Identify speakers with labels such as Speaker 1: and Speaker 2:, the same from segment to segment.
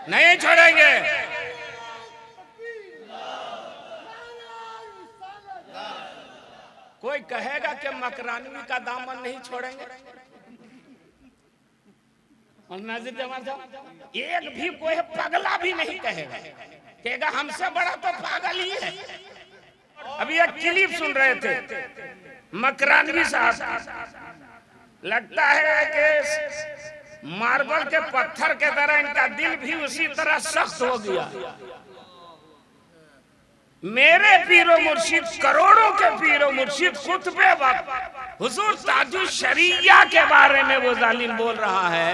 Speaker 1: नहीं छोड़ेंगे। कोई कहेगा कि मकरानवी का दामन नहीं छोड़ेंगे? और नाज़िर जमाल साहब, एक भी कोई पगला भी नहीं कहेगा हमसे बड़ा तो पागल ही है। अभी एक क्लिप सुन रहे थे मकरानवी साहब, लगता है कि मार्बल के पत्थर के तरह इनका दिल भी उसी तरह सख्त हो गया। मेरे पीरो मुर्शिद, करोड़ों के पीरो मुर्शिद खुतबे वक्त हुजूर ताजुल शरिया के बारे में वो जालिम बोल रहा है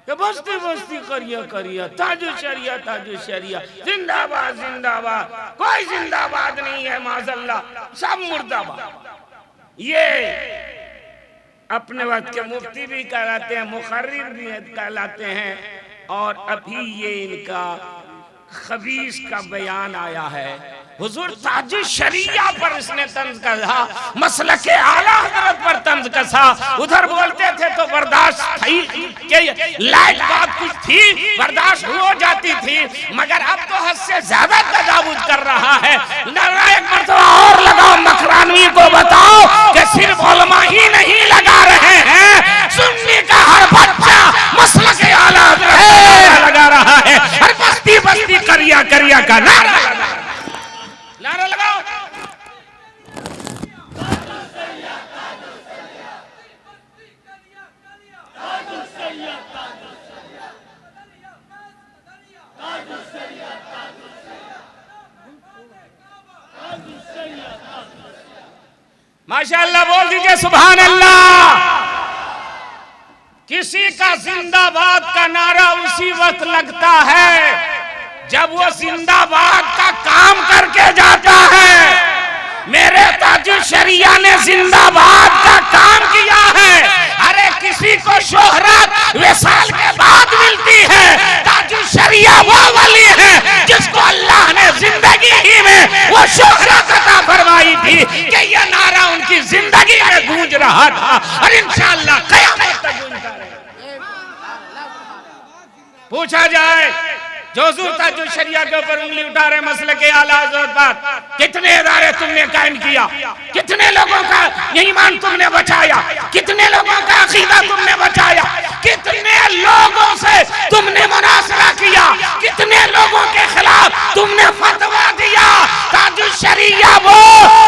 Speaker 1: कि बस्ती बस्ती करिया करिया ताजुल शरिया ताजुल शरिया, जिंदाबाद जिंदाबाद, कोई जिंदाबाद नहीं है माज़अल्लाह, सब मुर्दाबाद। ये अपने वक्त के मुफ्ती भी कहलाते हैं, मुखर्रिर भी कहलाते हैं, और अभी ये इनका खबीस का बयान आया है। हुजूर ताजुल शरिया पर इसने तंज कसा, मसलके आला हज़रत पर तंज कसा। उधर बोलते थे तो बर्दाश्त थी कि लाइट बात कुछ थी, बर्दाश्त हो जाती थी, मगर अब तो हद से ज्यादा तजावुज कर रहा है। एक मर्तबा और लगाओ, मकरानवी को बताओ कि सिर्फ उलमा ही नहीं लगा रहे हैं, सुन्नी का हर बच्चा मसलके आला हज़रत लगा रहा है। हर बस्ती बस्ती करिया करिया का नारा लगाओ। माशाअल्लाह बोल दीजिए सुभान अल्लाह। किसी का जिंदाबाद का नारा उसी वक्त लगता है जब वो जिंदाबाद का काम करके जाता है। मेरे ताजुल शरिया ने जिंदाबाद का काम किया है। अरे किसी को शोहरत विसाल के बाद मिलती है, ताजुल शरिया वो वली है जिसको अल्लाह ने जिंदगी ही में वो शोहरत अता फरमाई थी कि ये नारा उनकी जिंदगी में गूंज रहा था और इंशाअल्लाह क़यामत तक गूंजता रहेगा। पूछा जाए जो हुजूर ताजुल शरिया के ऊपर उंगली उठा रहे मसले के आला हज़रत पर, कितने इदारे तुमने कायम किया, कितने लोगों का ईमान तुमने बचाया, कितने लोगों का अकीदा तुमने बचाया, कितने लोगों से तुमने मुनासरा किया, कितने लोगों के खिलाफ तुमने फतवा दिया। ताजुल शरिया वो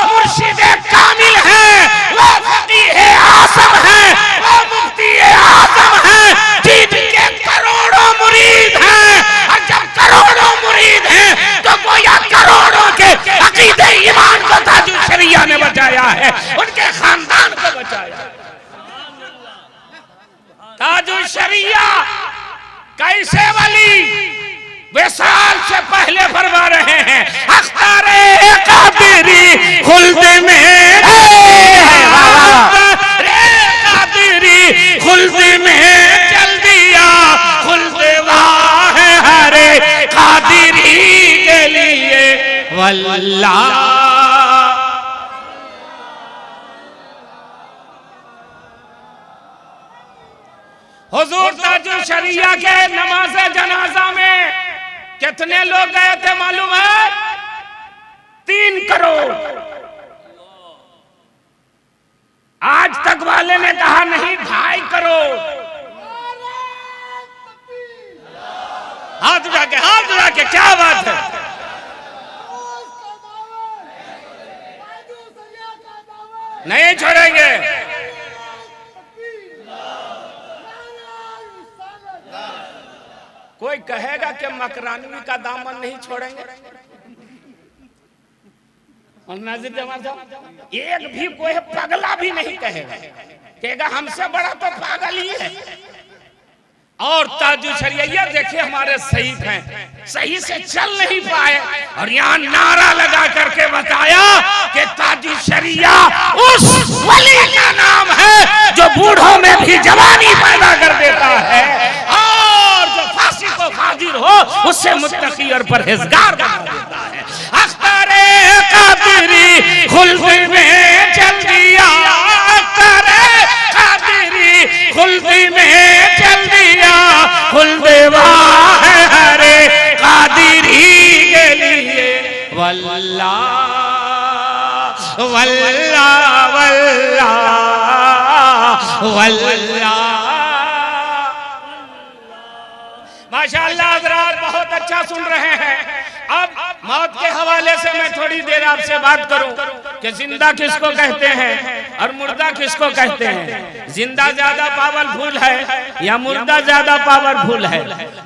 Speaker 1: मुर्शिद कामिल है, वो फकीह आज़म है, वो मुफ्ती आज़म है, जिनके करोड़ों मुरीद हैं। करोड़ों मुरीद हैं तो गोया करोड़ों के अकीदे ईमान को ताजुल शरिया ने बचाया है, उनके खानदान को बचाया। ताजुल शरिया कैसे वली विसाल से पहले फरमा रहे हैं, अख्तारे कादिरी खुल्द में, कादिरी खुल्द में चल दिया, खुल्द कादिरी के लिए वल्लाह। हुजूर ताजुल शरिया के नमाज जनाजा में कितने लोग गए थे मालूम है? 3 करोड़। आज तक वाले ने कहा नहीं 2.5 करोड़। हाथ उठा के क्या बात है? नहीं छोड़ेंगे। कोई कहेगा कि मकरानवी का दामन नहीं छोड़ेंगे? और नाज़िर जमाल साहब, एक भी कोई पगला भी नहीं कहेगा हमसे बड़ा तो पागल ही है। और ताजुल शरिया देखिए हमारे सईद हैं, सही से चल नहीं पाए और यहाँ नारा लगा करके बताया कि ताजुल शरिया उस वली का नाम है जो बूढ़ों में भी जवानी पैदा कर देता है और जो फांसी को हाजिर हो उससे मुत्तकी और परहेजगार बना देता है। अख्तारे कादिरी खुल्द में चल दिया, अख्तारे कादिरी खुल्द में चल दिया, खुल्द वाह तवल्ला। माशाअल्लाह हज़रात बहुत अच्छा सुन रहे हैं। अब मौत के हवाले से मैं थोड़ी देर आपसे बात करूं कि जिंदा किसको कहते हैं और मुर्दा किसको कहते हैं। जिंदा ज्यादा पावरफुल है या मुर्दा ज्यादा पावरफुल है?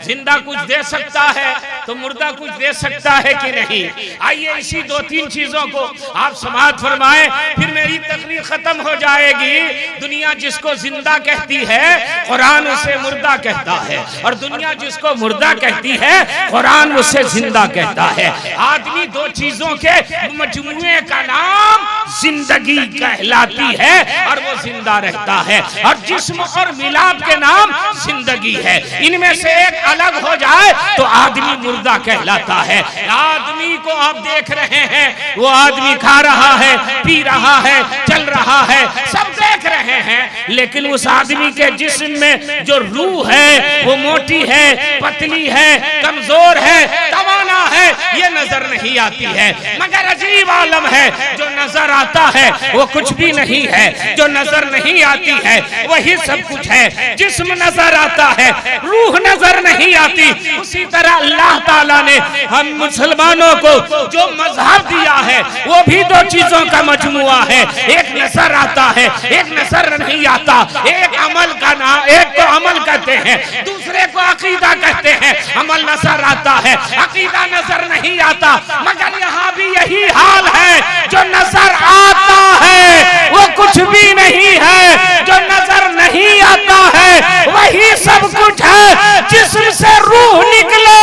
Speaker 1: जिंदा कुछ दे सकता है तो मुर्दा कुछ दे सकता है कि नहीं? आइए इसी दो तीन चीजों को आप समाअत फरमाएं, फिर मेरी तकरीर खत्म हो जाएगी। दुनिया जिसको जिंदा कहती है कुरान उसे मुर्दा कहता है, और दुनिया जिसको मुर्दा कहती है कुरान उसे जिंदा कहता है। आदमी दो चीजों के मजमुए का नाम जिंदगी कहलाती है और वो जिंदा रहता है, और जिस्म और मिलाप के नाम जिंदगी है। इनमें से एक अलग हो जाए तो आदमी मुर्दा कहलाता है। आदमी को आप देख रहे हैं, वो आदमी खा रहा है, पी रहा है, चल रहा है, सब देख रहे हैं, लेकिन उस आदमी के जिस्म में जो रूह है वो मोटी है, पतली है, कमजोर है, तवाना है, ये नजर नहीं आती है। मगर अजीब आलम है, जो नजर आता है वो कुछ भी नहीं है, जो नजर नहीं आती है वही सब कुछ है। जिस्म नजर आता है, रूह नजर नहीं आती। उसी तरह अल्लाह ताला ने हम मुसलमानों को जो मजहब दिया है वो भी दो चीजों का मजमुआ है। एक नजर आता है, एक नजर नहीं आता। एक अमल का नाम, एक को अमल कहते हैं, दूसरे को अकीदा कहते हैं। अमल नजर आता है, अकीदा नजर नहीं आता। मगर यहाँ भी यही हाल है, जो नजर आता है वो कुछ भी नहीं है, जो नजर नहीं आता है वही सब कुछ है। जिस्म से रूह निकले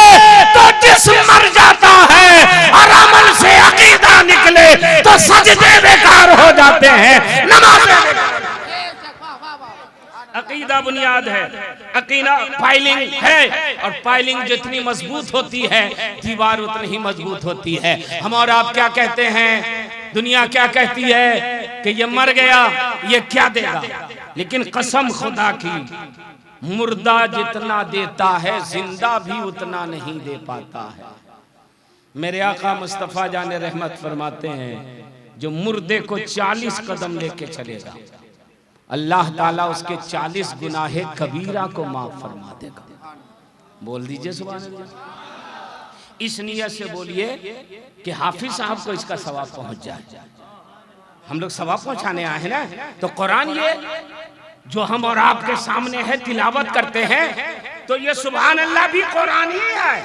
Speaker 1: तो जिस्म मर जाता है, और अमल से अकीदा निकले तो सजदे बेकार हो जाते हैं, नमाज़ें। अकीदा बुनियाद है, अकीदा फाइलिंग है, और फाइलिंग जितनी मजबूत होती है दीवार उतनी ही मजबूत होती है। हम और आप क्या कहते हैं, दुनिया क्या कहती है कि ये मर गया, ये क्या देगा? लेकिन कसम खुदा की, मुर्दा जितना देता है जिंदा भी उतना नहीं दे पाता है। मेरे आका मुस्तफा जाने रहमत फरमाते हैं, जो मुर्दे को 40 कदम लेके चलेगा अल्लाह ताला उसके 40 गुनाहे कबीरा को माफ फरमा देगा। बोल दीजिए सुभान अल्लाह। इस नियत से बोलिए कि हाफिज साहब को इसका सवाब पहुंच जाए। हम लोग सवाब पहुंचाने आए हैं ना, तो कुरान ये जो हम और आपके सामने है तिलावत करते हैं, तो ये सुभान अल्लाह भी कुरान ही है।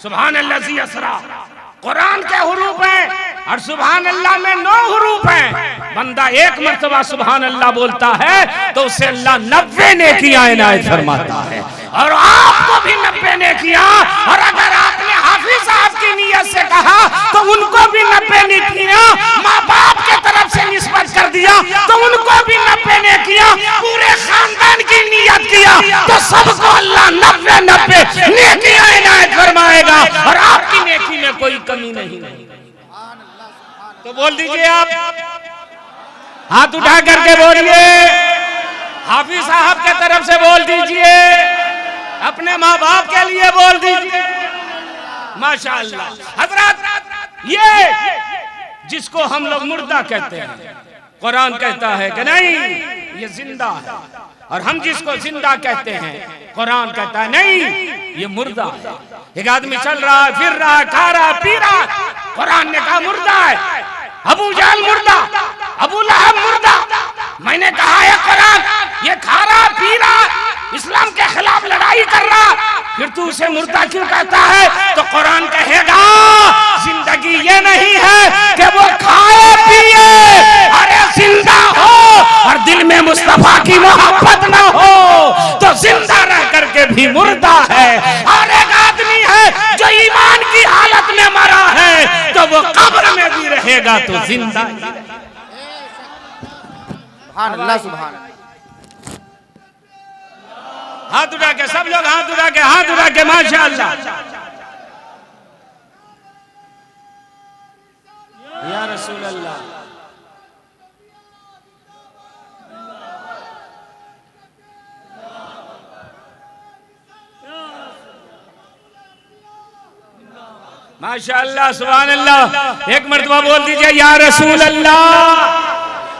Speaker 1: सुभान अल्लाह ज़ी असरा कुरान के हुरूफ हैं, और सुभान अल्लाह में 9 हुरूफ हैं। बंदा एक मर्तबा सुभान अल्लाह बोलता है तो उसे अल्लाह 90 नेकियां इनायत फरमाता है, और आपको भी 90 नेकियां। और अगर आपने हाफिज साहब की नियत से कहा तो उनको भी 90 नेकियां, माँ बाप के तरफ से निस्बत कर दिया तो उनको भी 90 नेकियां, पूरे खानदान की नियत किया तो सबको अल्लाह 90 नेकियां इनायत फरमाएगा, और आपकी नेकी में कोई कमी नहीं। तो बोल दीजिए, आप हाथ उठा करके बोलिए, हाफिज साहब के तरफ से बोल दीजिए, अपने माँ बाप के लिए बोल दीजिए। माशाअल्लाह। हजरत, ये जिसको हम लोग मुर्दा कहते हैं, कुरान कहता है कि नहीं ये जिंदा है, और हम जिसको जिंदा कहते हैं कुरान कहता है नहीं ये मुर्दा है। एक आदमी चल रहा है, फिर रहा है, खा रहा है, पी रहा है, कुरान ने कहा मुर्दा है। अबू जहल मुर्दा, अबू लहब मुर्दा। मैंने कहा है कुरान ये खा रहा, पी रहा, इस्लाम के खिलाफ लड़ाई कर रहा, फिर तू उसे मुर्दा क्यों कहता है? तो कुरान कहेगा जिंदगी ये नहीं है कि वो खाए पिए, अरे जिंदा हो और दिल में मुस्तफा की मोहब्बत ना हो तो जिंदा रह करके भी मुर्दा है। और एक आदमी है जो ईमान की हालत में मरा है तो वो कब्र में भी रहेगा तो जिंदा ही रहेगा। सुभान अल्लाह, सुभान। हाथ उठा के सब लोग, हाथ उठा के, हाथ उठा के माशाअल्लाह। या रसूल अल्लाह। माशाअल्लाह, सुभान अल्लाह। एक मर्तबा बोल दीजिए या रसूल अल्लाह।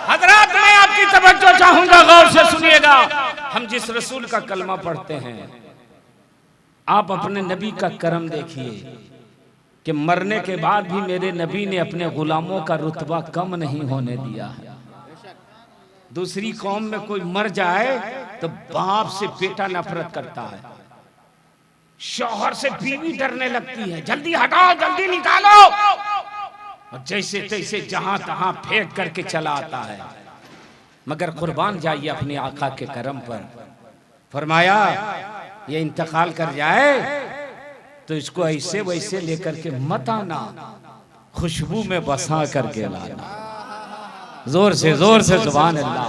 Speaker 1: हजरात, मैं आपकी तवज्जो चाहूंगा, गौर से सुनिएगा। हम जिस रसूल का कलमा पढ़ते हैं, आप अपने नबी का करम देखिए कि मरने के बाद भी मेरे नबी ने अपने गुलामों का रुतबा कम नहीं होने दिया है। दूसरी कौम में कोई मर जाए तो बाप से बेटा नफरत करता है, शौहर से बीवी डरने लगती है, जल्दी हटाओ, जल्दी निकालो, और जैसे तैसे जहां तहां फेंक करके चला आता है। मगर कुर्बान जाइए अपने आका के करम पर। फरमाया ये इंतकाल कर जाए तो इसको ऐसे वैसे लेकर के मत आना, खुशबू में बसा करके लाना। जोर से सुभान अल्लाह।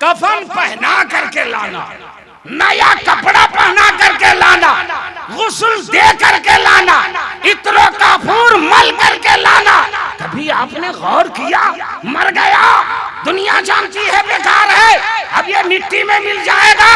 Speaker 1: कफन पहना करके लाना, नया कपड़ा पहना करके लाना, गुस्ल दे करके लाना, इत्रो काफूर मल करके लाना। कभी आपने गौर किया, मर गया, दुनिया जानती है बेकार है, अब ये मिट्टी में मिल जाएगा,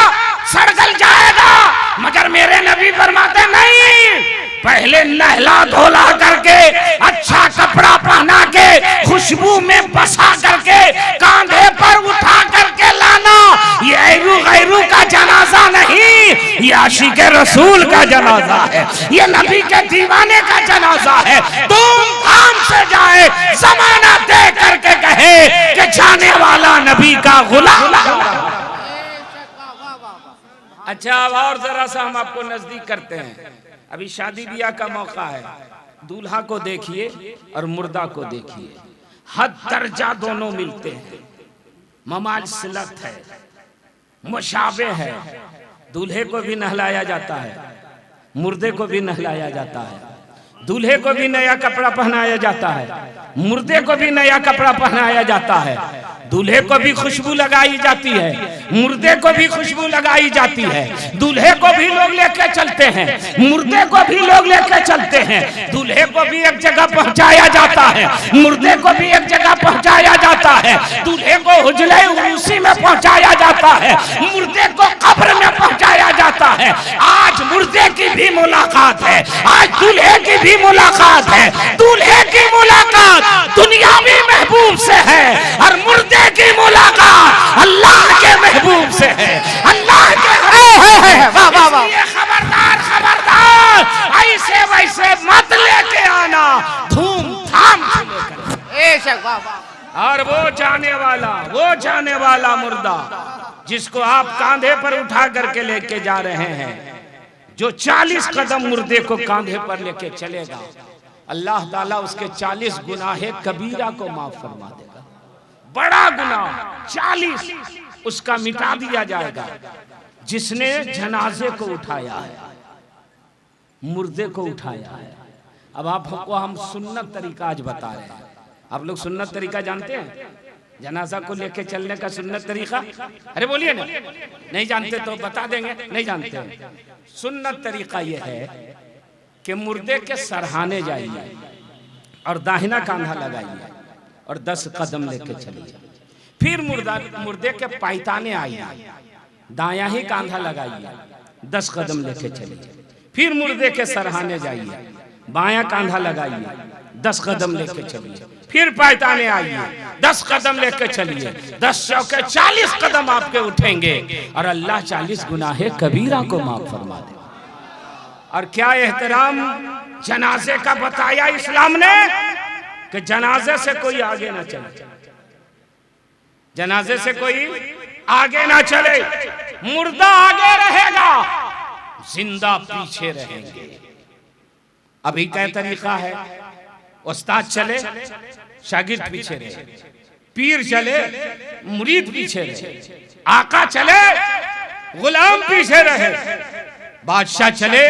Speaker 1: सड़गल जाएगा, मगर मेरे नबी फरमाते नहीं, पहले नहला धोला करके अच्छा कपड़ा पहना के खुशबू में बसा करके कांधे पर उठा करके लाना। ये ऐरू गैरू का जनाजा नहीं, ये आशिक रसूल का जनाजा है, ये नबी के दीवाने का जनाजा है। धूमधाम से जाए, जमाना दे करके कहे कि जाने वाला नबी का गुलाम। अच्छा, अब और जरा सा हम आपको नजदीक करते हैं। अभी शादी ब्याह का मौका है, दूल्हा को देखिए और मुर्दा को देखिए, हद दर्जा दोनों मिलते हैं, ममालसलत है, मुशाबे है। दूल्हे को भी नहलाया जाता है, मुर्दे को भी नहलाया जाता है, दूल्हे को भी नया कपड़ा पहनाया जाता है, मुर्दे को भी नया कपड़ा पहनाया जाता है, दूल्हे को भी खुशबू लगाई जाती है, मुर्दे को भी खुशबू लगाई जाती है, दूल्हे को भी लोग लेके चलते हैं, मुर्दे को भी लोग लेके चलते हैं, दूल्हे को भी एक जगह पहुंचाया जाता है, मुर्दे को भी एक जगह पहुंचाया जाता है, दूल्हे को हुजले उरूसी में पहुंचाया जाता है, मुर्दे को कब्र में पहुंचाया जाता है। आज मुर्दे की भी मुलाकात है, आज दूल्हे की भी मुलाकात है। दूल्हे की मुलाकात दुनियावी महबूब से है और मुर्दे की मुलाकात अल्लाह के महबूब से है, अल्लाह के। खबरदार खबरदार, ऐसे वैसे मत लेके आना, धूमधाम से लेकर। और वो जाने वाला मुर्दा जिसको आप कांधे पर उठा करके लेके जा रहे हैं, जो 40 कदम मुर्दे को कांधे पर लेके चलेगा, अल्लाह ताला उसके 40 गुनाहे कबीरा को माफ फरमा देगा। बड़ा गुनाह 40 उसका मिटा दिया जाएगा। जिसने जनाजे को उठाया है, मुर्दे को उठाया है। अब आपको हम सुन्नत तरीका आज बता रहे हैं। आप लोग सुन्नत तरीका जानते हैं? जनाजा को लेके चलने का सुन्नत तरीका, अरे बोलिए ना, नहीं जानते तो बता देंगे। नहीं जानते, सुन्नत तरीका यह है कि मुर्दे के सरहाने जाइए और दाहिना कांधा लगाइए और 10 कदम लेके चलिए। फिर मुर्दे के पायताने आइए, दायां ही कांधा लगाइए, 10 कदम लेके चलिए। फिर मुर्दे के सरहाने जाइए, बायां कांधा लगाइए, 10 कदम लेके चलिए। फिर पायताने आइए, 10 कदम लेके चलिए। 10 चौके 40 कदम आपके उठेंगे और अल्लाह 40 गुनाहे कबीरा को माफ फरमा दे। और क्या एहतराम जनाजे का बताया इस्लाम ने कि जनाजे से कोई आगे ना चले, जनाजे से कोई आगे ना चले। मुर्दा आगे रहेगा, जिंदा पीछे रहेंगे। अभी क्या तरीका है? उस्ताद चले, शागिर्द पीछे रहे, पीर चले, मुरीद पीछे रहे, आका चले, गुलाम पीछे रहे, बादशाह चले,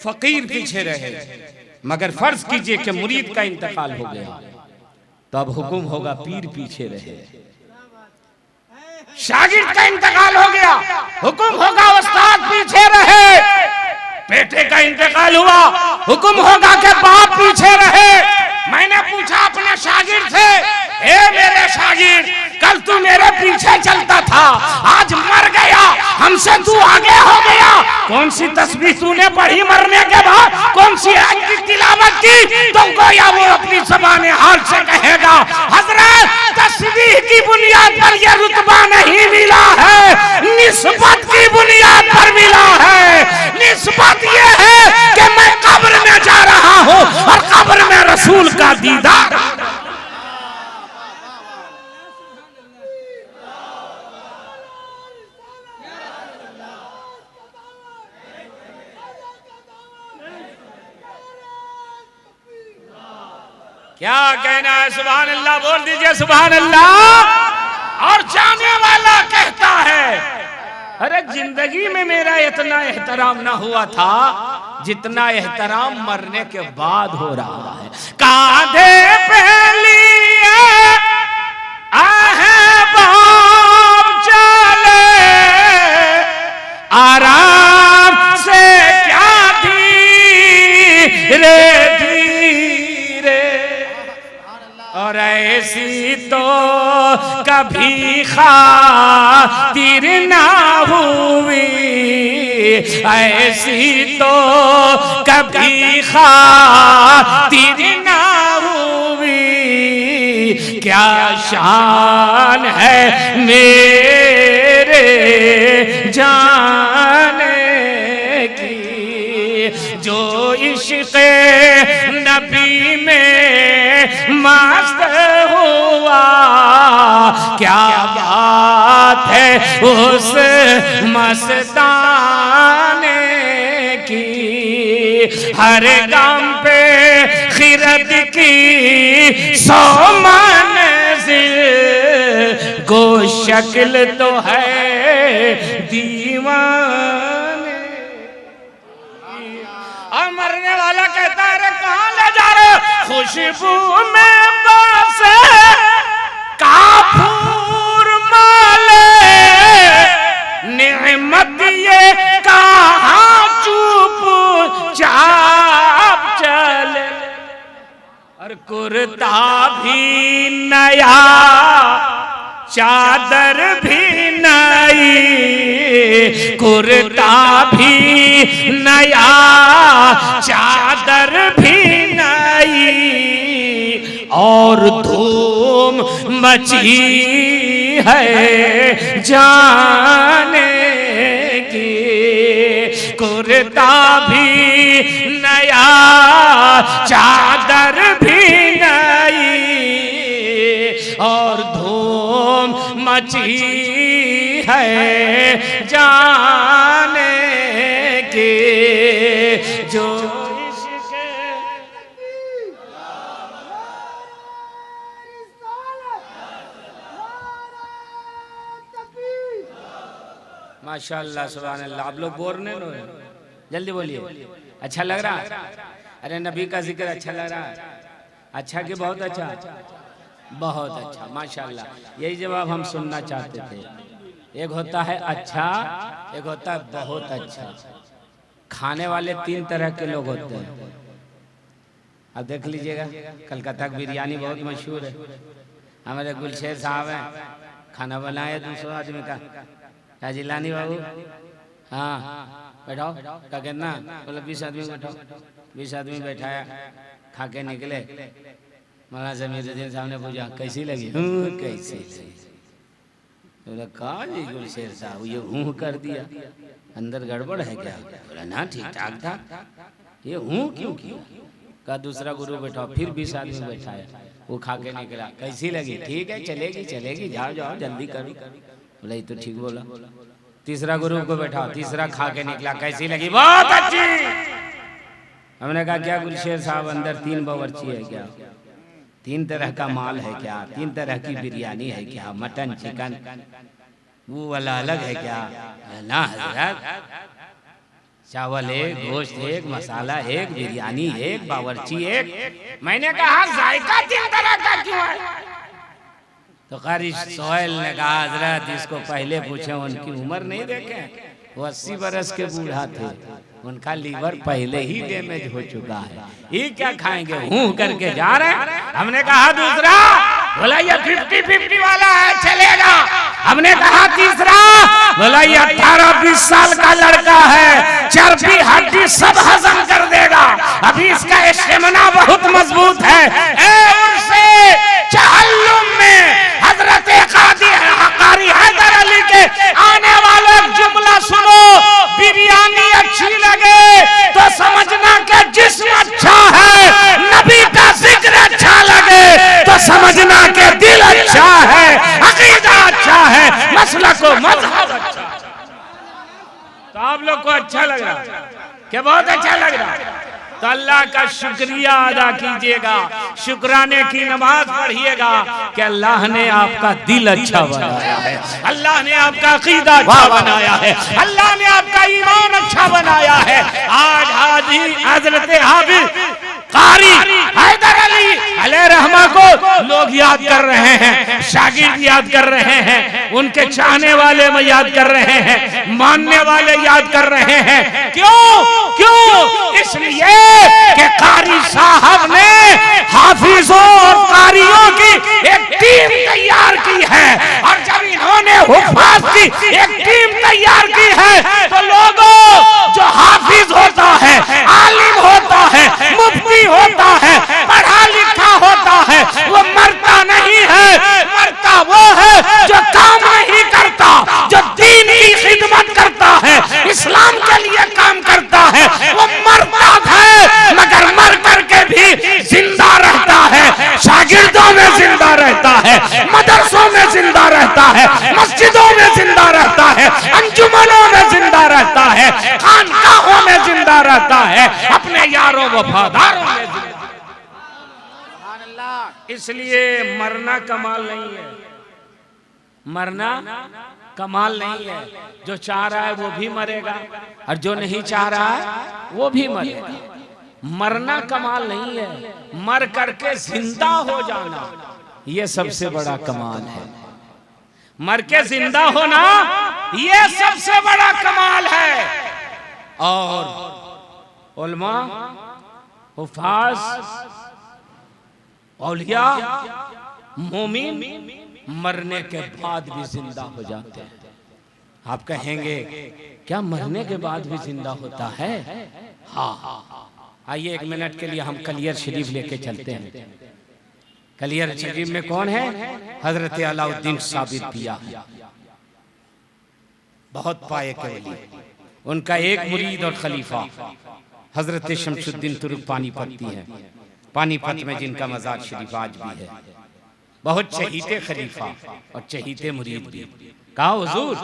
Speaker 1: फकीर पीछे रहे। मगर फर्ज कीजिए कि मुरीद का इंतकाल हो गया, तो अब हुक्म होगा पीर पीछे रहे। शागिर्द का इंतकाल हो गया, हुक्म होगा उस्ताद पीछे रहे। बेटे का इंतकाल हुआ, हुक्म होगा कि बाप पीछे रहे। मैंने पूछा अपने शागिर्द से, ए मेरे शागिर्द, कल तू मेरे पीछे चलता था, आज मर गया, हमसे तू आगे हो गया। कौन सी तस्बीह तूने पढ़ी मरने के बाद, कौन सी आयत की तिलावत की, तो गोया वो अपनी ज़बान हाल से कहेगा हजरत तस्बीह की बुनियाद पर यह रुतबा नहीं मिला है, निस्बत की बुनियाद पर मिला है। निस्बत ये है कि मैं कब्र में जा रहा हूँ और कब्र में रसूल का दीदार। क्या कहना है, सुभान अल्लाह बोल दीजिए सुभान अल्लाह। और जाने वाला कहता है अरे जिंदगी में मेरा इतना एहतराम ना हुआ था जितना एहतराम मरने के बाद हो रहा है। कांधे पे लिए आहे बाप चले आराम से क्या धीरे और ऐसी तो कभी खातिर ना हुई, ऐसी तो कभी खातिर ना हुई। क्या शान है मेरे जाने की, जो इश्क़ नबी में मस्त हुआ। क्या बात है उस मस्ताने की, हर गाम पे खिरत की 100 मंजिल, को शक्ल तो है दीवाने। और मरने वाला कहता है अरे कहाँ ले जा रहे, खुशबू में बसे काफूर माले, नेमत ये कहाँ चुप चाप चले। और कुर्ता भी नया चादर भी नई, कुर्ता भी नया चादर भी नई, और धूम मची है जाने की। कुर्ता भी नया चादर भी नई, और धूम मची है जाने की। जो माशाअल्लाह सुभान अल्लाह। आप लोग बोर नहीं हो, जल्दी बोलिए। अच्छा लग रहा है? अरे नबी का जिक्र अच्छा लग रहा है? अच्छा कि बहुत अच्छा? बहुत अच्छा माशाअल्लाह। यही जवाब हम सुनना चाहते थे। एक होता है अच्छा, एक होता है बहुत अच्छा। खाने वाले 3 तरह के लोग होते हैं। अब देख लीजिएगा, कलकत्ता की बिरयानी बहुत मशहूर है। हमारे गुलशेर साहब हैं, खाना बनाए 200 आदमी का। क्या जिलानी बाबू? हाँ बैठाओ। क्या कहना? बोला 20 आदमी बैठाओ। 20 आदमी बैठाया, खा के निकले। मौलाना जमीरुद्दीन साहब ने पूछा कैसी लगी? कैसी लगी? बोला कहा जी गुलशेर साहब ये हूँ कर दिया, अंदर गड़बड़ है क्या? बोला ना ठीक ठाक था, ये हूँ क्यों किया? का दूसरा गुरु बैठा, फिर 20 आदमी बैठाया, वो खा के निकला। कैसी लगी? ठीक है चलेगी चलेगी, जाओ जाओ जल्दी करो। बोला ये तो ठीक बोला। तीसरा गुरु को बैठा, तीसरा खा के निकला। कैसी लगी? बहुत अच्छी। हमने कहा क्या गुलशेर साहब अंदर 3 बावर्ची है क्या? 3 तरह का माल है क्या? 3 तरह की बिरयानी है क्या? मटन चिकन वो वाला अलग है क्या? ना हजरत, चावल एक, गोश्त एक, मसाला एक, बिरयानी एक, बावर्ची एक। मैंने कहा जायका 3 तरह का क्यों है? तो कारी सोहेल ने कहा हजरत इसको पहले पूछे, उनकी उम्र नहीं देखे, वो 80 बरस के बूढ़ा थे, उनका लीवर पहले ही डैमेज हो चुका है, ये क्या खाएंगे? हूँ करके जा रहे हैं। हमने कहा दूसरा बोला ये 50-50 वाला है, चलेगा। हमने कहा तीसरा, बोला ये 18-20 साल का लड़का है, चर्बी हड्डी सब हजम कर देगा, अभी इसका स्टेमिना बहुत मजबूत है। उनसे चहल्लुम में हजरत कारी हैदर अली के आने वाले जुमला सुनो, बिरयानी अच्छी लगे तो समझना कि जिस्म अच्छा है, नबी का जिक्र अच्छा लगे तो समझना कि दिल अच्छा है, अकीदा अच्छा है, मसलक व मज़हब अच्छा। तो आप लोग को अच्छा लग रहा क्या? बहुत अच्छा लग रहा। तो अल्लाह का शुक्रिया अदा कीजिएगा, शुक्राने की नमाज पढ़िएगा कि अल्लाह ने आपका दिल अच्छा बनाया है, अल्लाह ने आपका अकीदा अच्छा बनाया है, अल्लाह ने आपका ईमान अच्छा बनाया है। आज हाजी हजरत हाफिज कारी हैदर अली अलैहि रहमा को लोग याद कर रहे हैं, शागिर्द याद कर रहे हैं, उनके चाहने वाले में याद कर रहे हैं, मानने वाले याद कर रहे हैं। क्यों? क्यों? इसलिए कि कारी साहब ने हाफिजों और कारियों की एक टीम तैयार की है, और जब इन्होंने हुफ़ाज़ की एक टीम तैयार की है तो लोगों, जो हाफिज होता है, आलिम होता है, मुफ्ती होता है, पढ़ा लिखा होता है, वो मरता नहीं है। मरता वो है जो काम नहीं करता, जो दीन की खिदमत करता है, इस्लाम के लिए काम करता है, वो मरता है मगर मर करके भी जिंदा रहता है, शागिर्दों में जिंदा रहता है, मदरसों में जिंदा रहता है, मस्जिदों में जिंदा रहता है, अंजुमनों में जिंदा रहता है, खानकाहों में जिंदा रहता है, अपने यारों वफादारों में जिंदा। इसलिए मरना कमाल नहीं है, मरना कमाल नहीं है। जो चाह रहा है वो भी मरेगा, और जो नहीं चाह रहा है वो भी मरेगा। मरना कमाल नहीं है, मर करके जिंदा हो जाना ये सबसे बड़ा कमाल है। मर के जिंदा होना ये सबसे बड़ा कमाल है। और उलमा, हुफ़ाज़, औलिया, मोमिन मरने के बाद भी जिंदा हो जाते हैं। आप कहेंगे क्या मरने के बाद भी जिंदा होता है? हाँ, आइए 1 मिनट के लिए हम कलियर शरीफ लेके चलते हैं। कलियर शरीफ में कौन है? हजरत अलाउद्दीन साबिर पिया, बहुत पाए के वली। उनका एक मुरीद और खलीफा हजरत शमशुद्दीन तुर्क पानीपती है, पानीपत में जिनका मज़ार शरीफ आज भी है। बहुत चहीते खलीफा और चहीते मुरीद भी। कहा हुजूर,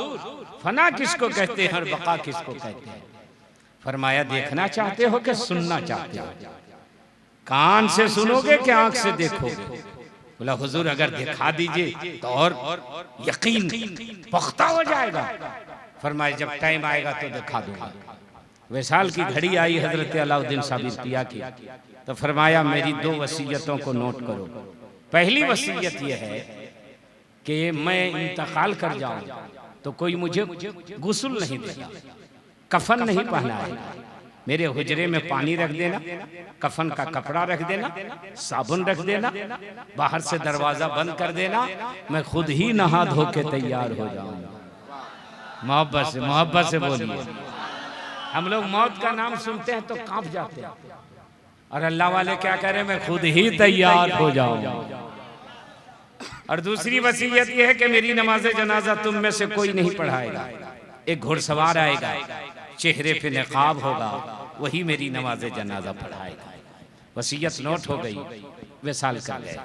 Speaker 1: फना किसको कहते हैं और बका किसको कहते हैं? फरमाया देखना चाहते हो कि सुनना चाहते हो? कान से सुनोगे कि आंख से देखोगे? बोला हुजूर अगर दिखा दीजिए तो और यकीन पुख्ता हो जाएगा। फरमाया जब टाइम आएगा तो दिखा दूंगा। विसाल की घड़ी आई हजरत अलाउद्दीन साबिर पिया की, तो फरमाया मेरी 2 वसीयतों को नोट करो। पहली वसीयत यह है कि मैं इंतकाल कर जाऊं तो कोई मुझे गुस्ल नहीं देगा, कफन नहीं पहनाएगा, मेरे हुजरे में पानी रख देना, कफन का कपड़ा रख देना, साबुन रख देना, बाहर से दरवाजा बंद कर देना, मैं खुद ही नहा धो के तैयार हो जाऊंगा। मोहब्बत से बोलिए। हम लोग मौत का नाम सुनते हैं तो कांप जाते हैं, और अल्लाह वाले क्या करें, मैं खुद ही तैयार हो जाऊंगा। और दूसरी वसीयत यह है कि मेरी नमाज जनाजा तुम में से कोई नहीं पढ़ाएगा, एक घुड़सवार आएगा, चेहरे पे नकाब होगा, वही मेरी नमाज जनाजा पढ़ाएगा। वसीयत नोट हो गई, विसाल कर गए।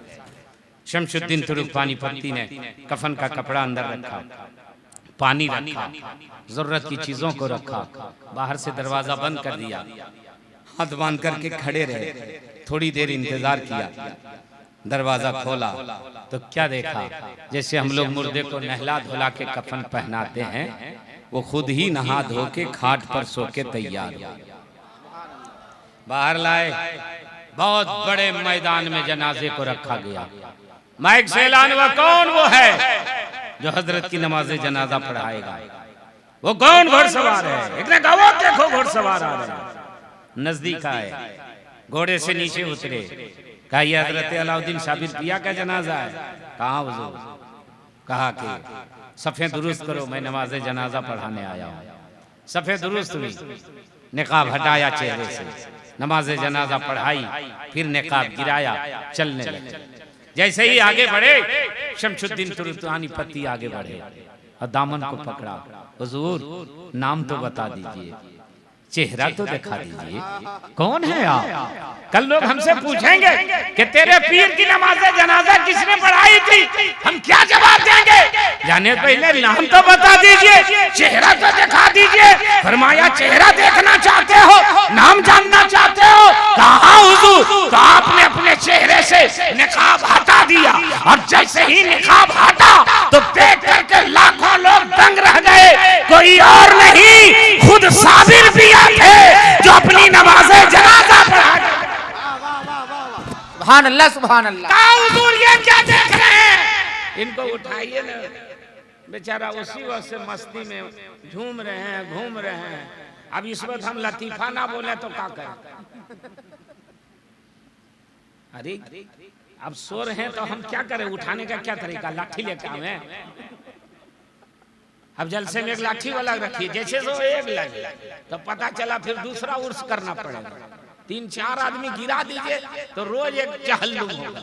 Speaker 1: शमशुद्दीन तुर्क पानीपती ने कफन का कपड़ा अंदर रखा, पानी रखा, जरूरत की चीजों को रखा, बाहर से दरवाजा बंद कर दिया, हाथ बांध करके खड़े रहे, थोड़ी देर इंतजार किया, दरवाजा खोला तो क्या देखा, जैसे हम लोग मुर्दे को नहला धुला के कफन पहनाते हैं, वो खुद ही नहा धो के खाट पर सो के तैयार हो। बाहर लाए, बहुत बड़े मैदान में जनाजे को रखा गया। माइक से ऐलान हुआ, कौन वो है जो हजरत की नमाज जनाजा पढ़ाएगा? वो कौन घुड़सवार है? एक ने कहा वो देखो घुड़सवार आ रहे हैं। नजदीक आए, घोड़े से नीचे उतरे, कहा ये हजरत अलाउद्दीन साबिर पिया का जनाजा है। कहा हुजूर? कहा कि सफ़े दुरुस्त करो, मैं नमाज जनाजा पढ़ाने आया हूँ। सफ़े दुरुस्त हुई, निकाब हटाया चेहरे से, नमाज जनाजा पढ़ाई, फिर निकाब गिराया, चलने लगे। जैसे ही आगे बढ़े शमशुद्दीन तुर्तानी पत्ती आगे बढ़े और दामन को पकड़ा। हुजूर नाम तो बता दीजिए, चेहरा तो दिखा दीजिए, कौन है आप? कल लोग हमसे पूछेंगे कि तेरे पीर की नमाज जनाजा किसने पढ़ाई थी, हम क्या जवाब देंगे? जाने पहले नाम तो बता दीजिए, चेहरा तो दिखा दीजिए। फरमाया चेहरा देखना चाहते हो, नाम जानना चाहते हो? कहा हुजूर? तो आपने अपने चेहरे से निकाब हटा दिया और जैसे ही निकाब हटा तो देख करके लाखों लोग दंग रह गए। कोई और नहीं, खुद साबिर पिया थे जो अपनी नमाज़े जनाजा पढ़ा।
Speaker 2: सुभान अल्लाह, सुभान अल्लाह।
Speaker 1: हुजूर ये क्या देख रहे हैं? इनको उठाइए ना, बेचारा उसी वक्त से मस्ती में झूम रहे हैं, घूम रहे हैं। अब इस वक्त हम लतीफा ना बोले तो क्या करें? अरे अब सो रहे हैं तो हम क्या करें? उठाने का क्या तरीका? लाठी लेके आवे? अब जलसे में एक लाठी वाला रखिए, जैसे सो एक लगे तो पता चला फिर दूसरा उर्स करना पड़ेगा। 3-4 आदमी गिरा दीजिए तो रोज एक चहल्लुम होगा।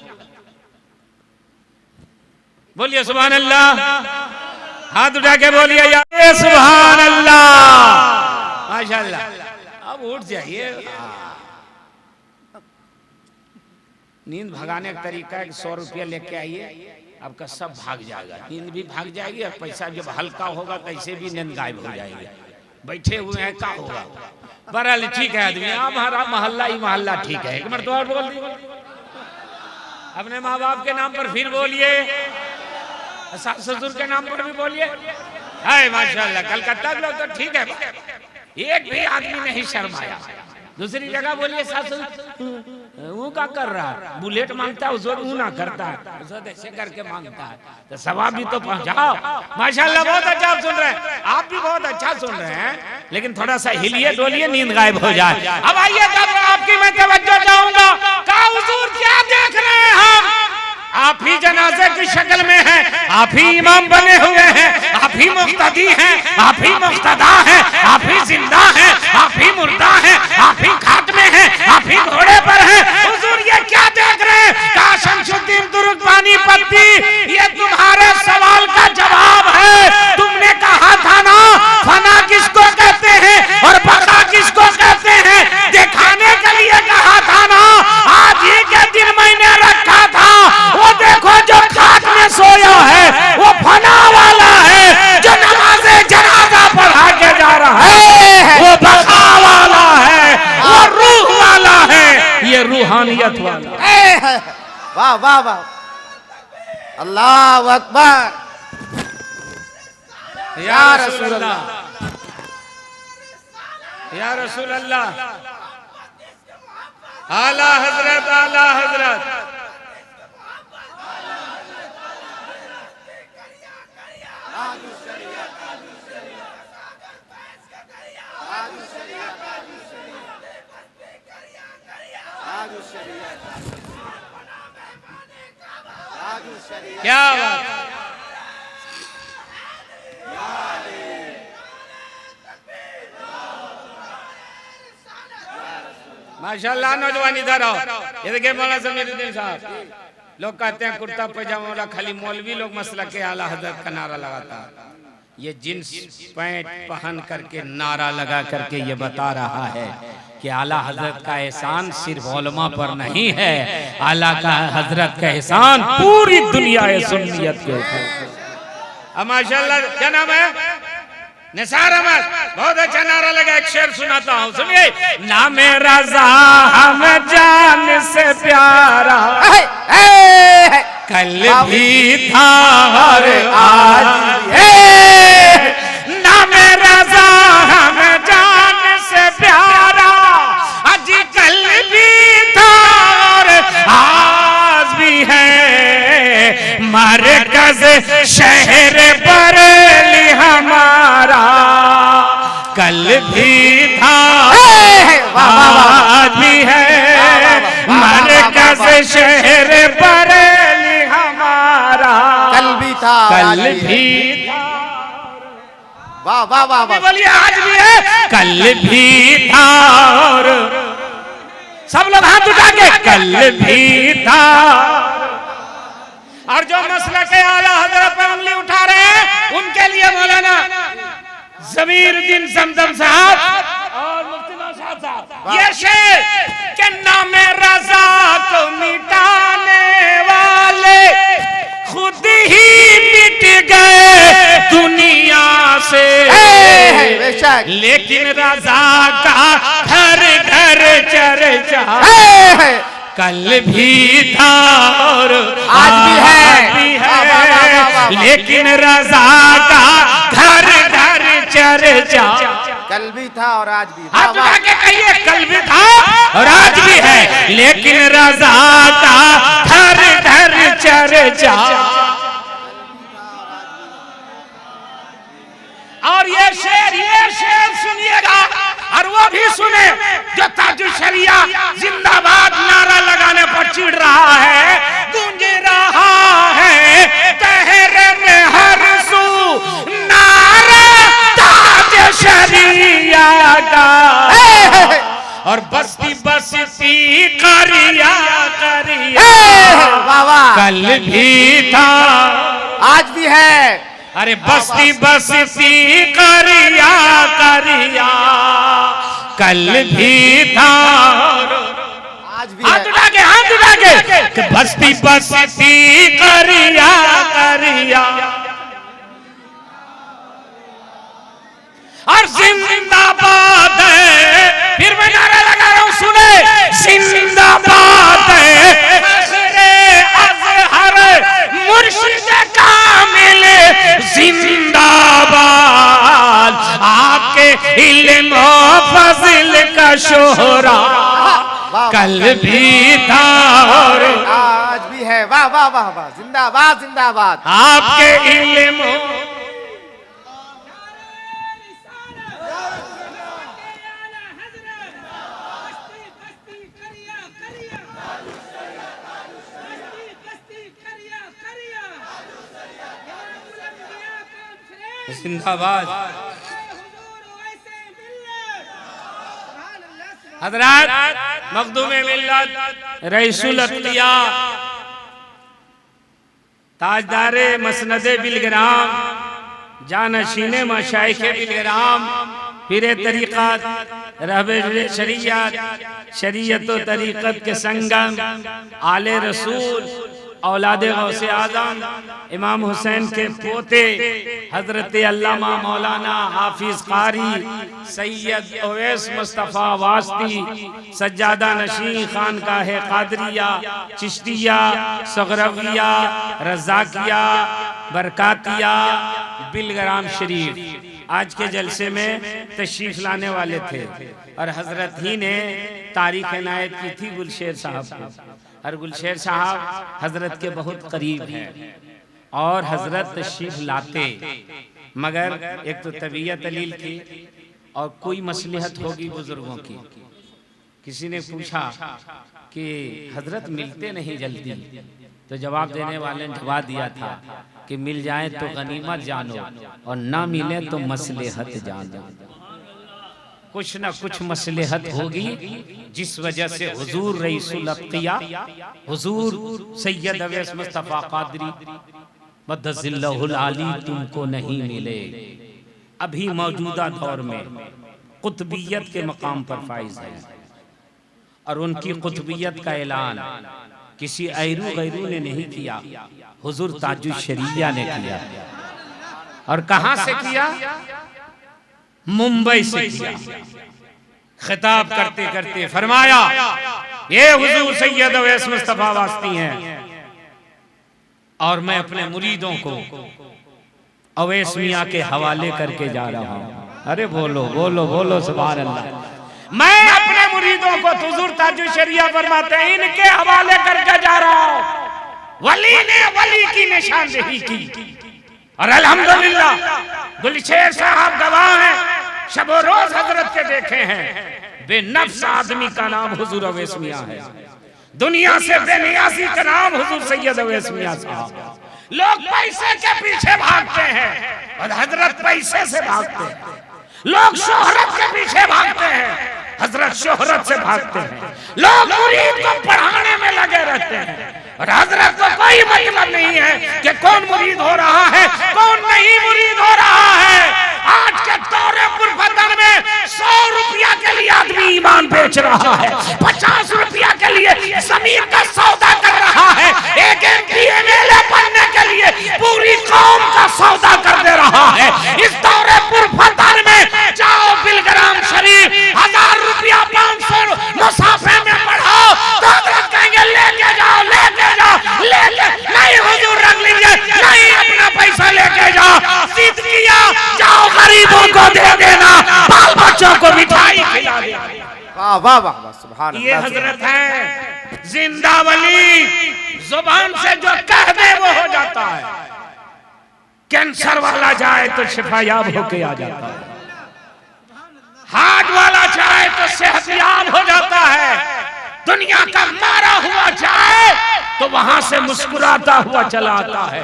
Speaker 1: बोलिए सुभान अल्लाह, हाथ उठा के बोलिए या सुभान अल्लाह, माशाअल्लाह। अब उठ जाइए। नींद भगाने का तरीका है, 100 रुपया लेके आइए, आपका सब भाग जाएगा, नींद भी भाग जाएगी और पैसा जब हल्का होगा कैसे भी नींद गायब हो जाएगी। बैठे हुए हैं क्या होगा? बहरहाल ठीक है आदमी, हमारा मोहल्ला ही मोहल्ला ठीक है। एक मरतबा और बोल दी, अपने माँ बाप के नाम पर फिर बोलिए, सास ससुर के नाम पर भी बोलिए। हाय माशाल्लाह, कलकत्ता के लोग तो ठीक है, एक भी आदमी नहीं शर्माया। दूसरी जगह बोलिए सास वो क्या कर रहा है, बुलेट मांगता है, उसको वो ना करता है, उसको ऐसे करके मांगता है, तो सवाब भी तो पहुंचाओ। माशाल्लाह बहुत अच्छा आप सुन रहे हैं, आप भी बहुत अच्छा सुन रहे हैं, लेकिन थोड़ा सा हिलिए डोलिए, नींद गायब हो जाए। अब आइए तब आपकी मैं तवज्जो चाहूंगा। का हुजूर क्या देख रहे हैं हम? आप ही जनाजे की शक्ल में हैं, आप ही इमाम बने हुए हैं, आप ही मुक्तदी हैं, आप ही मुक्तदा हैं, आप ही जिंदा हैं, आप ही मुर्दा हैं, आप ही खाट में हैं, आप ही घोड़े पर हैं। हुजूर ये क्या देख रहे हैं? का शमशुद्दीन तुर्कमानी पत्ती, ये तुम्हारे सवाल का जवाब है। तुमने कहा था ना फना किसको कहते हैं और बका किसको कहते हैं, दिखाने के लिए कहा था ना। आज ही के दिन मैंने रखा था, वो देखो जो खाट में सोया है वो फना वाला है, जो नमाज़े जनाजा पढ़ा के जा रहा है वो बका वाला है, वो रूह वाला है, ये रूहानियत वाला है।
Speaker 2: वाह वाह वाह, अल्लाह अकबर,
Speaker 1: या रसूल अल्लाह, या रसूल अल्लाह, आला हजरत, आला हजरत। क्या बात, माशाल्लाह। नौजवान इधर आओ, ये देखिए मौलाना समीरुद्दीन साहब, लोग कहते हैं कुर्ता पैजामा वाला खाली मौलवी लोग मसला के आला हजरत का नारा लगाता है। ये जींस पैंट पहन करके नारा लगा करके ये बता रहा है कि आला हजरत का एहसान सिर्फ उलमा पर नहीं है, आला का हजरत का एहसान पूरी दुनिया है सुन्नियत के ऊपर। माशाल्लाह, क्या नाम है? निसार अहमद, बहुत अच्छा नारा लगा। एक शेर सुनाता हूँ, सुनिए। ना मेरा हम जान से प्यारा कल भी था और आज है, ना मेरा हम जान से प्यारा आज कल भी था और आज भी है, मरकज शहर बरेली हमारा कल भी था आज भी है, मरकज शहर भी था।
Speaker 2: वाह वाह वाह वाह,
Speaker 1: बोलिए आज भी है, कल भी था, और सब लोग हाथ उठा के कल भी था। और जो मसला के आला हजरत पे उंगली उठा रहे हैं उनके लिए मौलाना ज़मीरुद्दीन ज़मज़म साहब और मुफ्ती नौशाद साहब ये शेर के नाम रज़ा को मिटाने वाले खुद ही मिट गए दुनिया से,
Speaker 2: बेशक।
Speaker 1: लेकिन रज़ा का घर घर चर्चा कल भी था और
Speaker 2: आज भी है,
Speaker 1: लेकिन रज़ा का घर घर चर्चा
Speaker 2: कल भी था और आज भी।
Speaker 1: हाथ उठा के कहिए कल भी था और आज भी है, लेकिन रज़ा का घर घर चर्चा। और ये शेर सुनिएगा और वो भी सुने जो ताजुल शरिया जिंदाबाद नारा लगाने पर चिढ़ रहा है, गूंज रहा है तहरे में हर सू नारा ताजुल शरिया का, और बस्ती बस्ती करिया करिया कल भी था
Speaker 2: आज भी है।
Speaker 1: अरे बस्ती बस्ती करिया करिया कल भी था
Speaker 2: आज भी
Speaker 1: हाथ
Speaker 2: है।
Speaker 1: उठा के कि बस्ती बस्ती करिया करिया और जिंदाबाद है। फिर मैं नारा लगा रहा हूं सुने, जिंदाबाद है अज़हर मुर्शिद कामिल जिंदाबाद, आपके इल्म और फज़ल का शोहरा कल भी था और
Speaker 2: आज भी है। वाह वाह वाह वाह, जिंदाबाद जिंदाबाद।
Speaker 1: आपके इल्म जिंदाबाद। हज़रात मखदूम-ए मिल्लत रईसुल अत्किया ताजदारे मसनदे बिलग्राम जानशीने मशाइखे बिलग्राम पीरे तरीक़त रहबे शरीयत शरीयत व तरीक़त के संगम आले रसूल औलादे गौसे आज़म इमाम हुसैन के पोते हजरत अल्लामा मौलाना हाफिज कारी सैयद ओवैस मुस्तफ़ा वास्ती सज्जादा नशीं खानकाह कादरिया चिश्तिया सगरविया रज़ाकिया बरकातिया बिलग्राम शरीफ आज के जलसे में तशरीफ लाने वाले थे और हजरत ही ने तारीख इनायत की थी गुलशेर साहब को। और गुलशेर साहब हजरत के बहुत करीब हैं और हजरत तशरीफ लाते, मगर एक तो तबीयत अलील की और कोई मसलहत होगी बुजुर्गों की। किसी ने पूछा कि हजरत मिलते नहीं जल्दी, तो जवाब देने वाले ने जवाब दिया था कि मिल जाए तो गनीमत जानो और ना मिले तो मसलहत जानो। कुछ न कुछ मसलहत होगी जिस वजह से हुजूर रईसुल अत्किया हुजूर सैयद अवैस मुस्तफ़ा कादरी मद्दज़िल्लहुल आली तुमको नहीं मिले। अभी मौजूदा दौर में कुतुबियत के मकाम पर फाइज है और उनकी कुतुबियत का ऐलान किसी ऐरू गैरू ने नहीं किया, हुजूर ताजुल शरिया ने किया। और कहां से किया? मुंबई से किया। खिताब करते करते फरमाया, ये हुजूर सैयद अवैस मुस्तफ़ा वास्ती हैं और मैं अपने मुरीदों को अवैस मियां के हवाले करके जा रहा हूं। अरे बोलो बोलो बोलो सुभान अल्लाह। मैं अपने मुरीदों को हुजूर ताजुल शरिया फरमाते हैं इनके हवाले करके जा रहा हूं। वली ने वली की निशानदेही की और अल्हम्दुलिल्लाह गुलशेर साहब गवाह हैं, शब रोज हजरत के देखे हैं। बेनफ्स आदमी का नाम हुजूर अवैस मियां है, दुनिया से बेनियासी का नाम हुजूर सैयद अवैस मियां साहब। लोग पैसे के पीछे भागते हैं और हजरत पैसे से भागते हैं। लोग शोहरत के पीछे भागते हैं, हजरत शोहरत से भागते हैं। लोग मुरीद को पढ़ाने में लगे रहते हैं और हजरत को कोई मतलब नहीं है कि कौन मुरीद हो रहा है, कौन नहीं मुरीद हो रहा है। आज के दौरे पुरफतन में 100 रुपया के लिए आदमी ईमान बेच रहा है, 50 रुपया के लिए जमीन का सौदा कर रहा है, एक MLA बनने के लिए पूरी कौम का सौदा कर दे रहा है। इस दौरे पुरफतन में जाओ बिलग्राम शरीफ 1000 रुपया 500 मुसाफे में पढ़ाओ तो हजरत कहेंगे लेके जाओ, लेके जाओ, लेके नहीं हुजूर रख लीजिए, नहीं अपना पैसा लेके जाओ, जिद किया जाओ गरीबों को दे देना, बाल बच्चों को मिठाई खिला देना।
Speaker 2: वाह वाह वाह वाह, सुभान
Speaker 1: ये
Speaker 2: अल्लाह।
Speaker 1: हजरत है जिंदा वली, जुबान से जो कह दे वो हो जाता है। कैंसर वाला जाए तो शिफायाब होके आ जाता है, हार्ट वाला जाए तो सेहतयाब हो जाता है, दुनिया का मारा हुआ जाए तो वहां से मुस्कुराता हुआ चला आता है।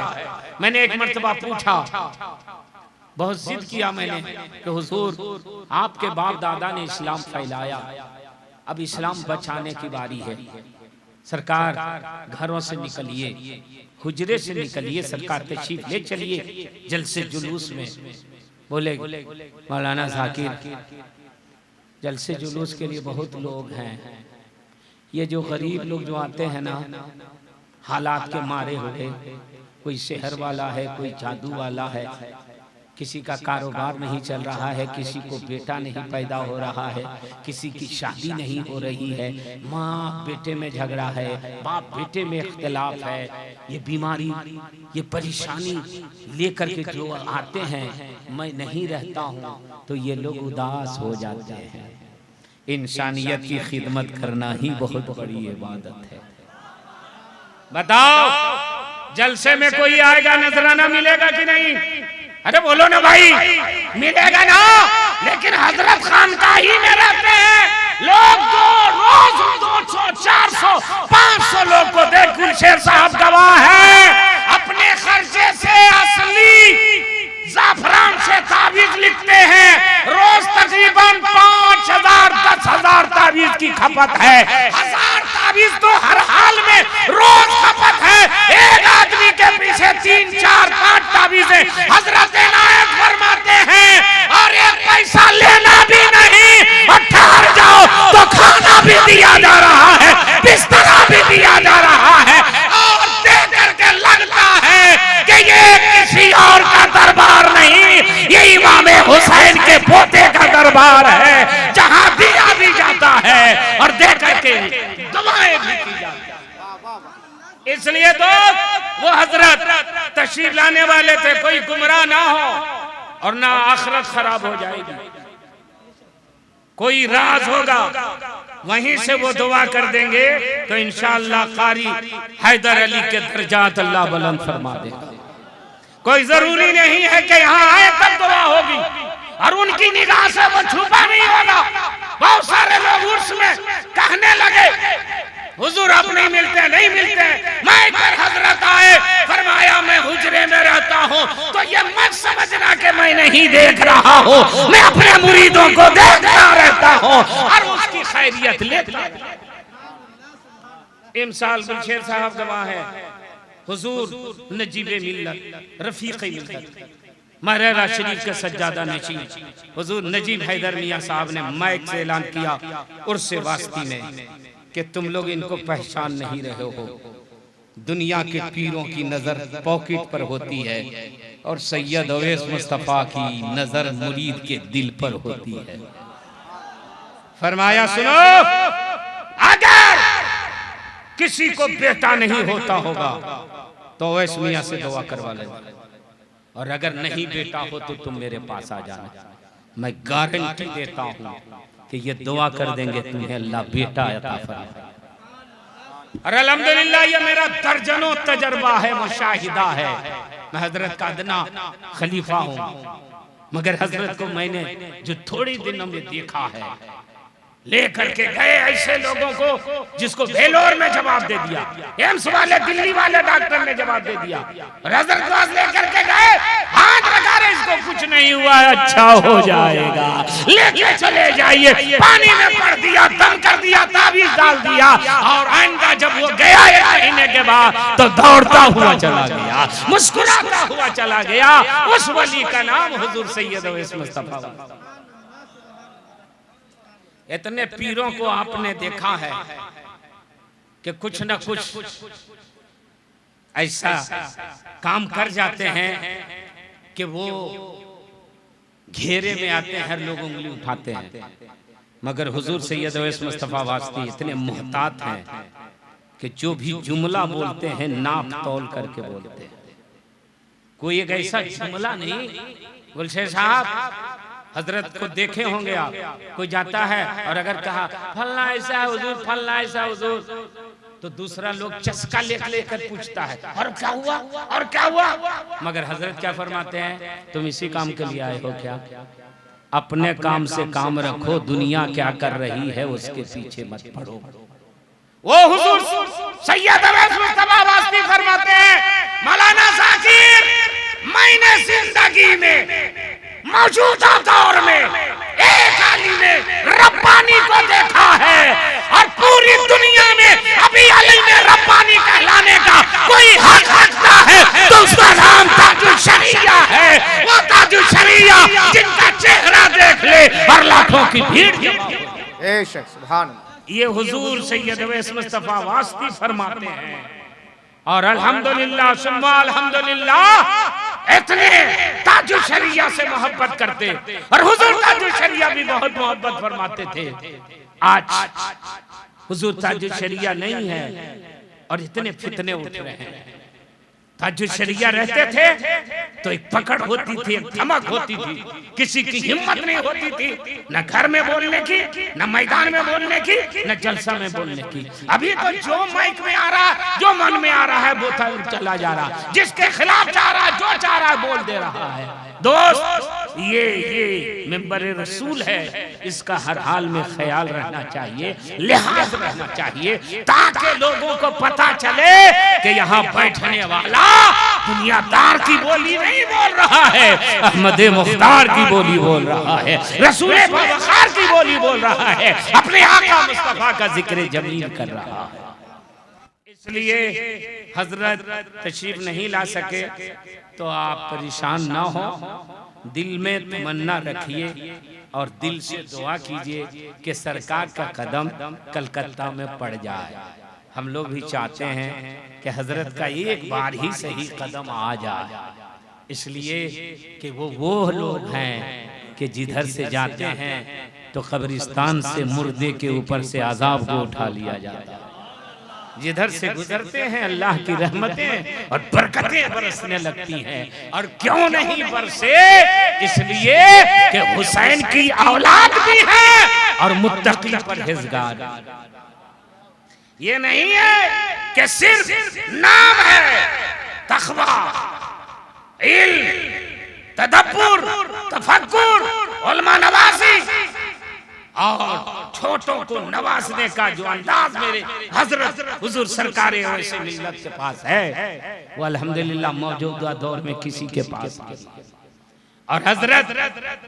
Speaker 1: मैंने एक मर्तबा पूछा, बहुत जिद किया मैंने कि हुजूर आपके बाप दादा ने इस्लाम फैलाया, अब इस्लाम बचाने की बारी है। सरकार घरों से निकलिए, हुजरे से निकलिए, सरकार तशरीफ ले चलिए जलसे जुलूस में। बोले मौलाना जाकिर जलसे जुलूस के लिए बहुत लोग हैं, ये जो गरीब लोग जो आते हैं ना हालात के मारे हुए, कोई शहर वाला है, कोई जादू वाला है, किसी का कारोबार नहीं चल रहा है, किसी को बेटा नहीं पैदा हो रहा है, किसी की शादी नहीं हो रही है, माँ बेटे में झगड़ा है, बाप बेटे में इख्तिलाफ है, ये बीमारी ये परेशानी लेकर के जो आते हैं, मैं नहीं रहता हूँ तो ये लोग उदास हो जाते हैं। इंसानियत की खिदमत करना ही बहुत बड़ी इबादत है। बताओ जलसे में कोई आएगा नजराना मिलेगा कि नहीं? अरे बोलो ना भाई, मिलेगा ना। लेकिन हजरत खानकाही में रहते हैं लोग, रोज 200 400 500 लोग को देख गुलशेर साहब गवाह है, अपने खर्चे से असली जाफरान से ताबीज लिखते हैं, रोज तकरीबन 5000 10,000 ताबीज की खपत है। 1000 ताबीज तो हर हाल में रोज खपत है। एक आदमी के पीछे 3 4 5 ताबीजें हजरत इनायत फरमाते हैं, और एक पैसा लेना भी नहीं, और ठहर जाओ तो खाना भी दिया जा रहा है, बिस्तरा भी दिया जा रहा है, और देख करके लगता है कि ये किसी और का दरबार नहीं, ये इमाम हुसैन के पोते का दरबार है, जहां दिया भी जाता है और दे करके दुआएं भी की जाती है। इसलिए तो वो हजरत तशरीफ लाने वाले थे, कोई गुमराह ना हो और ना आखिरत खराब हो जाएगी। कोई राज होगा वहीं से वो दुआ कर देंगे तो इंशाअल्लाह कारी हैदर अली के दर्जात अल्लाह बुलंद फरमा देगा। कोई जरूरी नहीं है कि यहाँ आए तब दुआ होगी, और उनकी निगाह से वो छुपा नहीं होगा। बहुत सारे लोग उर्स में कहने लगे हुजूर आप नहीं मिलते, नहीं मिलते। मैं एक बार हजरत आए, फरमाया मैं हुजरे में रहता हूँ, तो ये मत समझना कि मैं नहीं देख रहा हूँ, मैं अपने मुरीदों को देखता रहता हूँ और उसकी खैरियत लेता। इमसाल गुलशेर साहब गवाह है, हुजूर नजीबे मिल्लत रफीक़े मिल्लत महरेरा शरीफ के सज्जादा नशीन हुजूर नजीब हैदर मियां साहब ने माइक से ऐलान किया उर्से वास्ती में कि तुम लोग इनको पहचान नहीं रहे हो। दुनिया के पीरों की नजर पॉकेट पर होती है और सैयद अवैस मुस्तफा की नजर मुरीद के दिल पर होती है। फरमाया सुनो, अगर किसी को बेटा नहीं होता होगा तो अवैस मियां से दुआ करवा लेना, और अगर नहीं बेटा हो तो तुम मेरे पास आ जाना। मैं गारंटी देता हूँ कि ये दुआ कर देंगे तुम्हें अल्लाह बेटा अता फरमाए। और अल्हम्दुलिल्लाह ये मेरा दर्जनों तजर्बा है, मुशाहिदा है। मैं हजरत का अदना खलीफा हूँ, मगर हजरत को मैंने जो थोड़ी दिनों में देखा है लेकर के गए ऐसे लोगों को जिसको वेलोर में जवाब दे दिया, एम्स वाले दिल्ली वाले डॉक्टर ने जवाब दे दिया, हजरत लेकर के गए, हाथ लगा रहे, इसको कुछ नहीं हुआ, अच्छा हो जाएगा, लेके चले जाइए, पानी में पड़ दिया, दम कर दिया, ताबीज डाल दिया, और आइंदा जब वो गया 1 महीने के बाद तो दौड़ता हुआ चला गया, मुस्कुराता हुआ चला गया। उस वली का नाम हुजूर सैयद अवैस मुस्तफा। इतने पीरों को आपने देखा है कि कुछ न कुछ ऐसा काम कर जाते हैं कि वो घेरे में आते हैं, हर लोग उंगली उठाते हैं, मगर हुजूर सैयद अवैस मुस्तफा वास्ती इतने मुहतात हैं कि जो भी जुमला बोलते हैं नाप तौल करके बोलते हैं। कोई एक ऐसा जुमला नहीं, गुलशेर साहब हजरत को देखे होंगे आप, कोई जाता है और अगर कहा फलना ऐसा है हुजूर, फलना ऐसा हुजूर, तो दूसरा लोग चस्का लेकर पूछता है और क्या हुआ, और क्या हुआ, मगर हजरत क्या फरमाते हैं, तुम इसी काम के लिए आए हो क्या? अपने काम से काम रखो, दुनिया क्या कर रही है उसके पीछे मत पड़ो। वो हुजूर सैयद अवैस मुस्तफा वास्ती फरमाते हैं, मौलाना जाकिर, मैंने जिंदगी में मौजूदा दौर में एक आलिम रब्बानी को देखा है, और पूरी दुनिया में अभी आलिम रब्बानी कहलाने का कोई हक रखता है तो उसका नाम ताजुल शरिया है। वो ताजुल शरिया जिनका चेहरा देख ले और लाखों की भीड़ जमा हो।
Speaker 2: सुभान अल्लाह।
Speaker 1: ये हुजूर सैयद अवैस मुस्तफा वास्ती फरमाते हैं, और अल्हम्दुलिल्लाह सुम्मा अल्हम्दुलिल्लाह इतने ताजुल शरिया से मोहब्बत करते, और हुजूर ताजुल शरिया भी बहुत मोहब्बत फरमाते थे। आज हुजूर ताजुल शरिया नहीं है और इतने फितने उठ रहे हैं। ताजुल शरिया रहते थे तो एक पकड़ होती थी, एक धमक होती थी, किसी की हिम्मत नहीं होती थी न घर में बोलने की, न मैदान में बोलने की, न जलसा में बोलने की। अभी तो जो माइक में आ रहा है, जो मन में आ रहा है वो चला जा रहा, जिसके खिलाफ चाह रहा है, जो चाह रहा है बोल दे रहा है। दोस्त, ये मिंबर रसूल है, इसका हर हाल में ख्याल रहना चाहिए, लिहाज रहना चाहिए, ताकि लोगों को पता चले कि यहाँ बैठने वाला दुनियादार की बोली नहीं बोल रहा है, अहमद मुख्तार की बोली बोल रहा है, रसूल बावकार की बोली बोल रहा है, अपने आका मुस्तफा का जिक्र जमील कर रहा है। इसलिए हजरत तशरीफ नहीं ला सके तो आप परेशान ना हो, दिल में तमन्ना रखिए और दिल से दुआ कीजिए कि सरकार का कदम कलकत्ता में पड़ जाए। हम लोग भी चाहते हैं कि हजरत का एक बार ही सही कदम आ जाए, इसलिए कि वो लोग हैं कि जिधर से जाते हैं तो कब्रिस्तान से मुर्दे के ऊपर से अजाब को उठा लिया जाता है, जिधर से गुजरते हैं अल्लाह की रहमतें और बरकतें बरसने लगती हैं। और क्यों नहीं बरसे, इसलिए कि हुसैन की औलाद भी है और मुत्तकी परहेज़गार। ये नहीं है कि सिर्फ नाम है, तक़वा, इल्म, तदब्बुर, तफक्कुर, उलमा नवाज़ी और छोटों को नवाजने का जो अंदाज मेरे हजरत हुजूर सरकार वैसे मिल्लत के पास है, वो अल्हम्दुलिल्लाह मौजूदा दौर में किसी के पास नहीं। और हजरत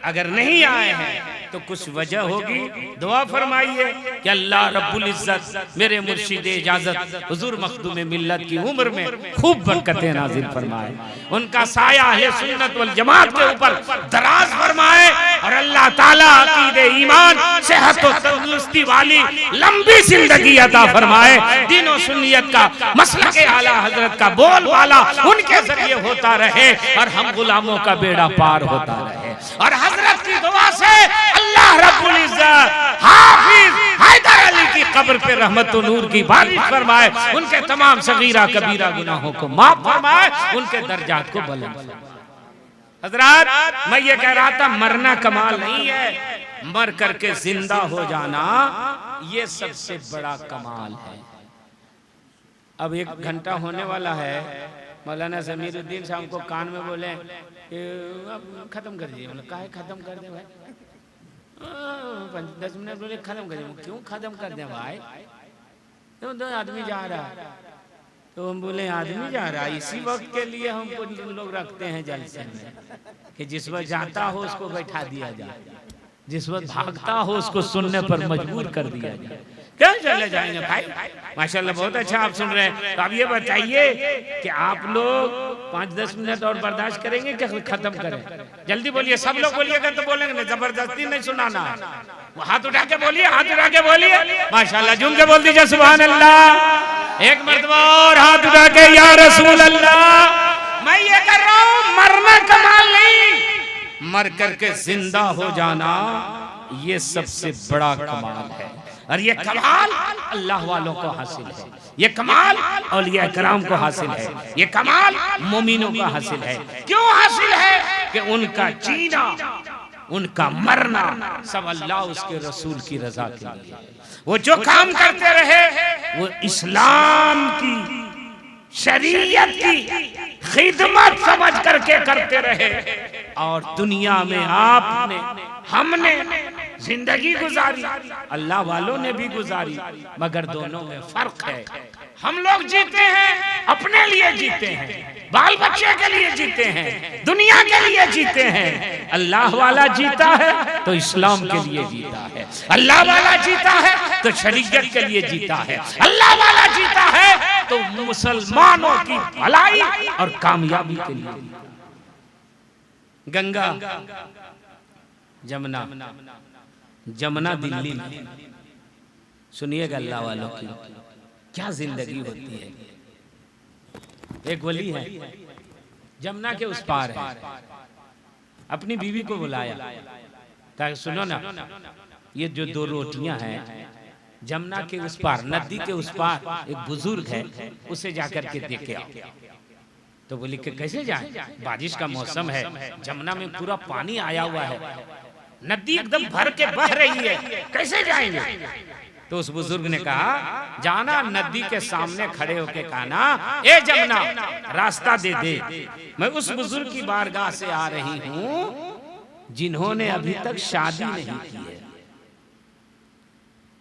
Speaker 1: अगर नहीं आए हैं तो कुछ वजह होगी, दुआ फरमाइए कि अल्लाह रब्बुल इज्जत मेरे मुर्शिद इजाजत हुजूर मखदूम मिल्लत की उम्र में खूब बरकतें नाज़िल फरमाए, उनका साया अहले सुन्नत वल जमात के ऊपर दराज फरमाए, और अल्लाह ताला अकीदे ईमान सेहत और तंदुरुस्ती वाली लंबी जिंदगी अता फरमाए। दीन और सुन्नियत का मसलक आला हजरत का बोलबाला उनके जरिए होता रहे और हम गुलामों का बेड़ा पार होता रहे। और हजरत की दुआ से अल्लाह रब्बुल इज्जत हाफिज हैदर अली की कब्र पे रहमत और नूर की बारिश फरमाए, उनके तमाम सगीरा कबीरा गुनाहों को माफ फरमाए, उनके दर्जात को बुलंद फरमाए। हजरत, मैं ये कह रहा था मरना कमाल नहीं है, मर करके जिंदा हो जाना ये सबसे बड़ा कमाल है। अब 1 घंटा होने वाला है, मौलाना ज़मीरुद्दीन साहब को कान में बोले खत्म कर दिए, काहे खत्म कर दे भाई, 10 मिनट बोले खत्म कर दें। क्यों खत्म कर दें भाई, तो दो आदमी जा रहा है। तो हम बोले आदमी जा रहा है, इसी वक्त के लिए हम लोग रखते हैं जलसे में कि जिस वक्त जाता हो उसको बैठा दिया जाए, जिस वक्त भागता हो उसको सुनने पर मजबूर कर दिया जाए। क्या चले जाएंगे भाई? माशाल्लाह बहुत अच्छा आप सुन रहे हैं। तो अब ये बताइए कि आप लोग 5-10 मिनट और बर्दाश्त करेंगे कि खत्म करें? जल्दी बोलिए, सब लोग बोलिएगा तो बोलेंगे नहीं, जबरदस्ती नहीं सुनाना। वो हाथ उठा के बोलिए, हाथ उठा के बोलिए। माशाल्लाह झूम के बोल दीजिए सुभान अल्लाह। एक मर्तबा और हाथ उठा के या रसूल अल्लाह। मैं ये कर रहा हूँ, मरना कमाल नहीं, मर करके जिंदा हो जाना ये सबसे बड़ा कमाल है। और ये कमाल अल्लाह वालों को हासिल है, ये कमाल औलिया कराम को हासिल है, ये कमाल मोमिनों को हासिल है। क्यों हासिल है? कि उनका जीना, उनका मरना सब अल्लाह उसके रसूल की रजा के लिए। वो जो काम करते रहे वो इस्लाम की, शरीयत की खिदमत समझ करके करते रहे। और दुनिया में आपने, हमने जिंदगी गुजारी, अल्लाह वालों ने भी गुजारी, मगर दोनों में फर्क है। हम लोग जीते हैं अपने लिए जीते हैं, बाल बच्चे के लिए जीते हैं, दुनिया के लिए जीते हैं। अल्लाह वाला जीता है तो इस्लाम के लिए जीता है, अल्लाह वाला जीता है तो शरीयत के लिए जीता है, अल्लाह वाला जीता है तो मुसलमानों की भलाई और कामयाबी के लिए। गंगा, जमुना, जमुना दिल्ली में, सुनिएगा अल्लाह वालों की क्या जिंदगी होती है। एक वली है जमुना के उस पार है, अपनी बीवी को बुलाया ताकि सुनो ना, ये जो 2 रोटियां हैं जमुना के उस पार, नदी के उस पार एक बुजुर्ग है, उसे जाकर के देखे आओ। तो बोली कि कैसे जाएं, बारिश का मौसम है, जमुना में पूरा पानी आया हुआ है, नदी एकदम भर के बह रही है, कैसे जाएंगे? तो उस बुजुर्ग ने कहा, जाना नदी के सामने खड़े होके कहना, ए जमुना रास्ता दे दे, मैं उस बुजुर्ग की बारगाह से आ रही हूँ जिन्होंने अभी तक शादी नहीं की है।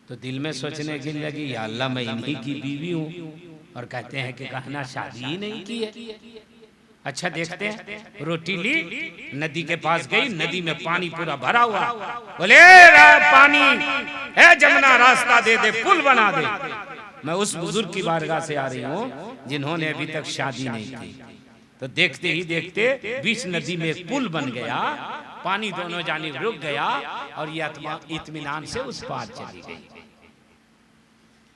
Speaker 1: तो दिल में सोचने की लगी, या अल्लाह मैं इन्हीं की बीवी हूँ, और कहते हैं कि कहना शादी ही नहीं की है। अच्छा देखते हैं, रोटी ली, नदी के पास गई, नदी में पानी पूरा भरा हुआ, बोले पानी है जमुना रास्ता दे दे, पुल बना दे। मैं उस बुजुर्ग की बारगाह से आ रही हूँ जिन्होंने अभी तक शादी नहीं की। तो देखते ही देखते बीच नदी में पुल बन गया, पानी दोनों जानिब रुक गया और ये इत्मीनान से उस पार चली गई।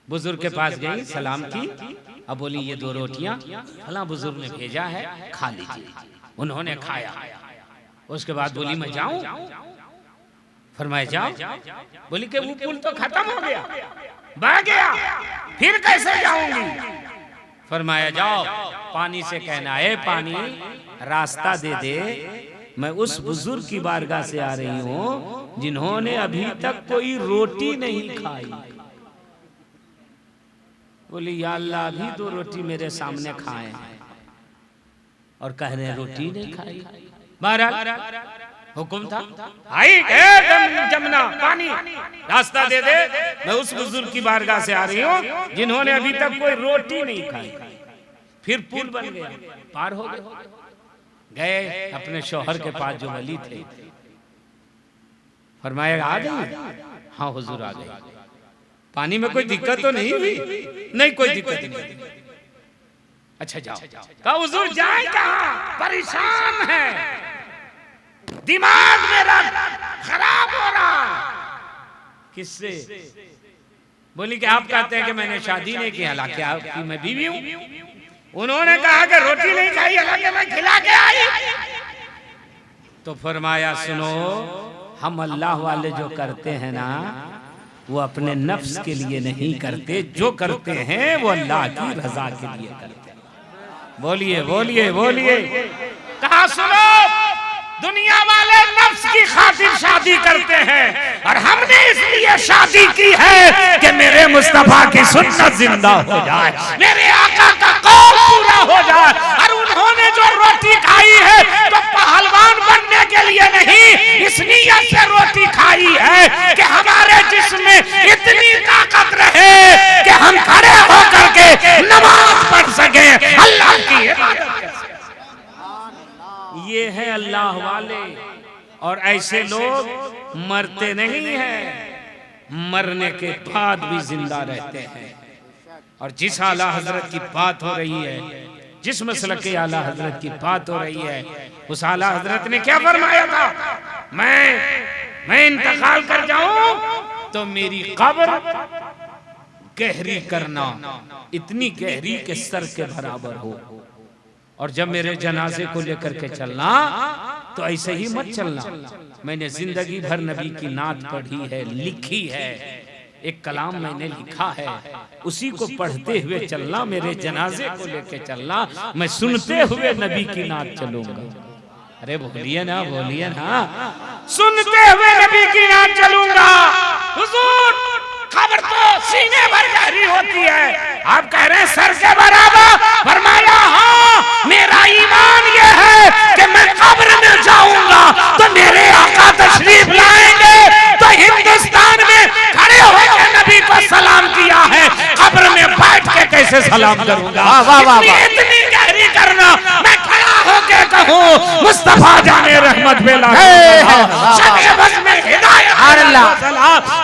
Speaker 1: बुजुर्ग के पास गई, सलाम की, अब बोली ये 2 रोटियां फला बुजुर्ग ने भेजा है, खा लीजिए। उन्होंने खाया, उसके बाद बोली मैं जाऊं? फरमाया जाओ। बोली कि वो पुल तो खत्म हो गया, बह गया, फिर कैसे जाऊंगी? फरमाया जाओ, पानी से कहना है, पानी रास्ता दे दे, मैं उस बुजुर्ग की बारगाह से आ रही हूँ जिन्होंने अभी तक कोई रोटी नहीं खाई। बोली या अल्लाह, अभी 2 रोटी मेरे सामने खाए और कह रहे रोटी नहीं खाई। महाराज हुक्म था, आई जमुना पानी रास्ता दे दे, मैं उस बुजुर्ग की बारगाह से आ रही हूँ जिन्होंने अभी तक कोई रोटी नहीं खाई। फिर पुल बन गया, पार हो गए अपने शौहर के पास जो वली थे। फरमाया आ गई? हाँ हुजूर आ गई। पानी में कोई दिक्कत तो नहीं हुई? नहीं कोई दिक्कत नहीं। अच्छा जाओ। कहा हुजूर जाए कहाँ? परेशान है, दिमाग मेरा खराब हो रहा। किससे? बोली कि आप कहते हैं कि मैंने शादी नहीं की, हालांकि आपकी मैं बीवी हूँ। उन्होंने कहा कि रोटी नहीं खाई, हालांकि मैं खिला के आई। तो फरमाया सुनो, हम अल्लाह वाले जो करते हैं ना, वो अपने नफ्स के लिए नहीं करते, जो करते हैं वो अल्लाह की रजा के लिए करते हैं। बोलिए बोलिए बोलिए। कहा सुनो, दुनिया वाले नफ्स की खातिर शादी करते हैं और हमने इसलिए शादी की है कि मेरे मुस्तफा की सुन्नत जिंदा हो जाए, मेरे आका का कौल पूरा हो जाए। और उन्होंने जो रोटी खाई है तो पहलवान बनने के लिए नहीं, इसलिए नीयत से रोटी खाई है कि हमारे जिस्म में इतनी ताकत रहे कि हम खड़े होकर के नमाज पढ़ सके, अल्लाह की इबादत कर सके। ये है अल्लाह वाले। और ऐसे लोग मरते नहीं हैं, मरने के बाद भी जिंदा रहते हैं। और जिस आला हजरत की बात हो रही है, जिस मसलक के आला हजरत की बात हो रही है, उस आला हजरत ने क्या फरमाया था, मैं इंतकाल कर जाऊं तो मेरी कब्र गहरी करना, इतनी गहरी के सर के बराबर हो। और जब मेरे जनाजे को लेकर के चलना तो ऐसे ही मत चलना। मैंने जिंदगी भर नबी की नात पढ़ी है, लिखी है, एक कलाम मैंने लिखा है, उसी को पढ़ते हुए चलना, मेरे जनाजे को लेके चलना, मैं सुनते हुए नबी की नात चलूंगा। अरे बोलिए ना, बोलिए ना, सुनते हुए नबी की नात चलूंगा। हुजूर खबर तो सीने भर गहरी होती है, आप कह रहे हैं सर के बराबर। फरमाया हाँ, मेरा ईमान ये है कि मैं कब्र में जाऊंगा तो मेरे आका तशरीफ लाएंगे तो हिंदुस्तान में खड़े होकर नबी को सलाम किया है, कब्र में बैठ के कैसे सलाम करूंगा। इतनी गहरी करना, मैं खड़ा होकर कहूँ मुस्तफा जाने रहमत बेला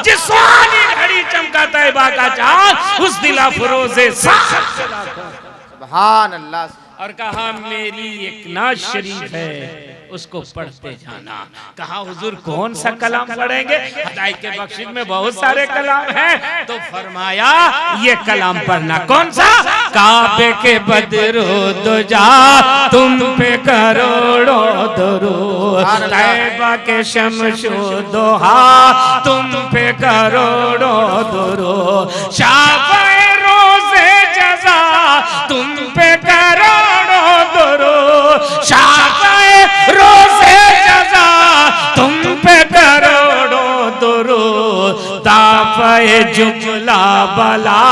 Speaker 1: जिस सुहानी घड़ी चमका तैयबा का चांद, उस दिला फरोज़े
Speaker 2: सुभान अल्लाह।
Speaker 1: और कहा मेरी एक नाज शरीफ है, उसको पढ़ते जाना। कहा हुजूर कौन सा कलाम पढ़ेंगे, हिदायत के बख्शिश में बहुत सारे कलाम हैं, तो फरमाया ये कलाम पढ़ना। कौन सा? काबे के बदरो दो जा तुम पे करोड़ों दुरूद, तैयबा के शमशो दोहा तुम पे करोड़ों दुरूद, शाफ़े रोज़े जज़ा तुम पे करोड़ों दुरूद, शाफ़े रोज़े जज़ा तुम पे करोड़ों दुरूद, दाफ़े जुमला बला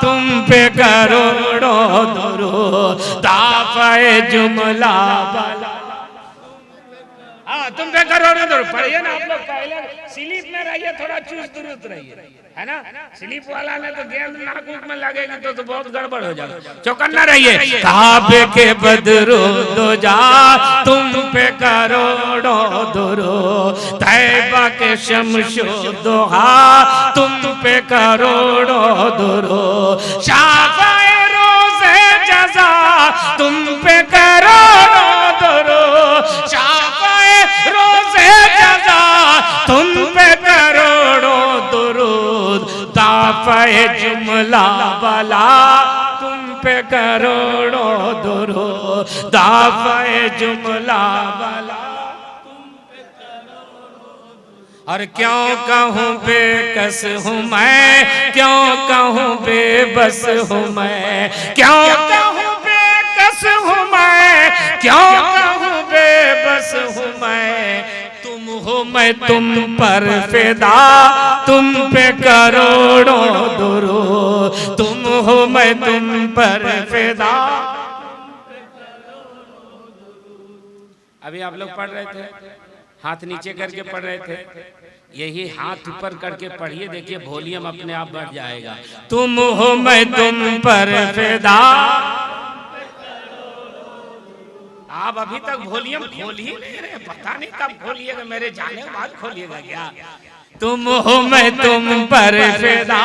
Speaker 1: तुम पे करोड़ों दुरूद, दाफ़े जुमला बला। हाँ तुम पे करोड़ों दुरूद पढ़िए ना आप लोग। पहले स्लीप में रहिए, थोड़ा चुस्त दुरुस्त रहिए, है ना। स्लीप वाला ने तो गेंद नाक में लगेगी तो बहुत गड़बड़ हो जाएगा, चौकन्ना रहिए। काबे के बदरो दो जा तुम पे करोड़ों दुरूद, तैयबा के शमशो दोहा तुम पे करोड़ों दुरूद, शाफ़े रोज़े जज़ा तुम पे करोड़ों दुरूद, शाफ़े रोज़े जज़ा तुम पे करोड़ों दुरूद, दाफ़े जुमला बला तुम पे करोड़ों दुरूद, दाफ़े जुमला बला। और क्यों कहूँ बेकस हूँ मैं, क्यों कहूँ बेबस हूँ मैं, क्यों कहूँ बेकस हूँ मैं, क्यों कहूँ बेबस हूँ मैं, तुम हो मैं तुम पर फिदा तुम पे करोड़ों दुरूद, तुम हो मैं तुम पर फिदा। अभी आप लोग पढ़ रहे थे, हाथ नीचे करके पढ़ रहे थे, यही हाथ ऊपर करके पढ़िए, देखिए वॉल्यूम अपने आप बढ़ जाएगा। तुम हो मैं तुम पर फिदा। आप अभी तक वॉल्यूम खोल ही नहीं रहे, पता नहीं कब खोलिएगा, मेरे जाने के बाद खोलिएगा क्या। तुम हो मैं तुम पर फिदा।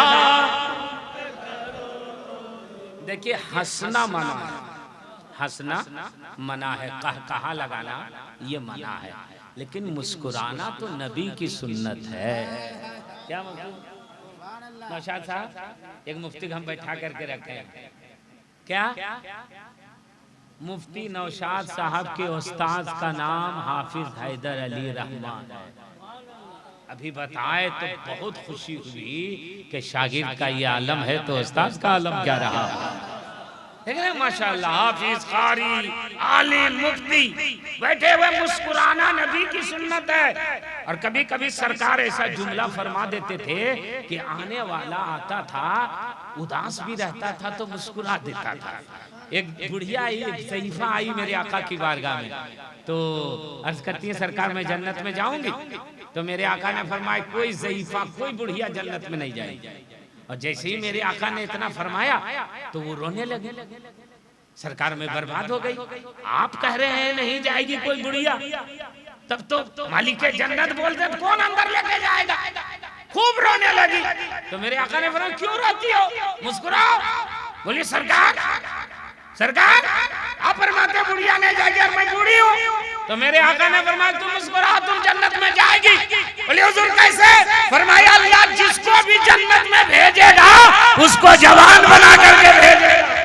Speaker 1: देखिए हंसना मना है, हंसना मना है, कहा लगाना ये मना है, लेकिन मुस्कुराना तो नबी की सुन्नत है। क्या नौशाद साहब, एक मुफ्ती हम बैठा करके रखे हैं, क्या मुफ्ती नौशाद साहब के उस्ताद का नाम हाफिज हैदर अली रहमान है। अभी बताए तो बहुत खुशी हुई कि शागिर्द का ये आलम है तो उस्ताद का आलम क्या रहा। माशाअल्लाह हाफिज कारी आलिम मुफ्ती बैठे हुए, मुस्कुराना नबी की सुन्नत है। और कभी कभी सरकार ऐसा जुमला फरमा देते थे कि आने वाला आता था उदास भी रहता था तो मुस्कुरा देता था। एक बुढ़िया आई, एक सहीफा आई मेरे आका की बारगाह में, तो अर्ज करती है सरकार मैं जन्नत में जाऊंगी, तो मेरे आका ने फरमाया कोई ज़ईफा कोई बुढ़िया जन्नत में नहीं जाएगी। और जैसे ही मेरे आका ने इतना फरमाया तो वो रोने लगे, सरकार में बर्बाद हो गई। आप कह रहे हैं नहीं जाएगी कोई बुढ़िया, तब तो मालिक जन्नत बोलते तो कौन अंदर लेके जाएगा। खूब रोने लगी। तो मेरे आका ने फरमाया क्यों रोती हो, मुस्कुराओ। बोली सरकार सरकार आप फरमाते बुढ़िया नहीं जाएगी और मैं बूढ़ी हूँ। तो मेरे आका ने फरमाया तुम मुस्कुराओ तुम जन्नत में जाएगी। बोले हुजूर कैसे। फरमाया अल्लाह जिसको भी जन्नत में भेजेगा उसको जवान बना करके भेजेगा,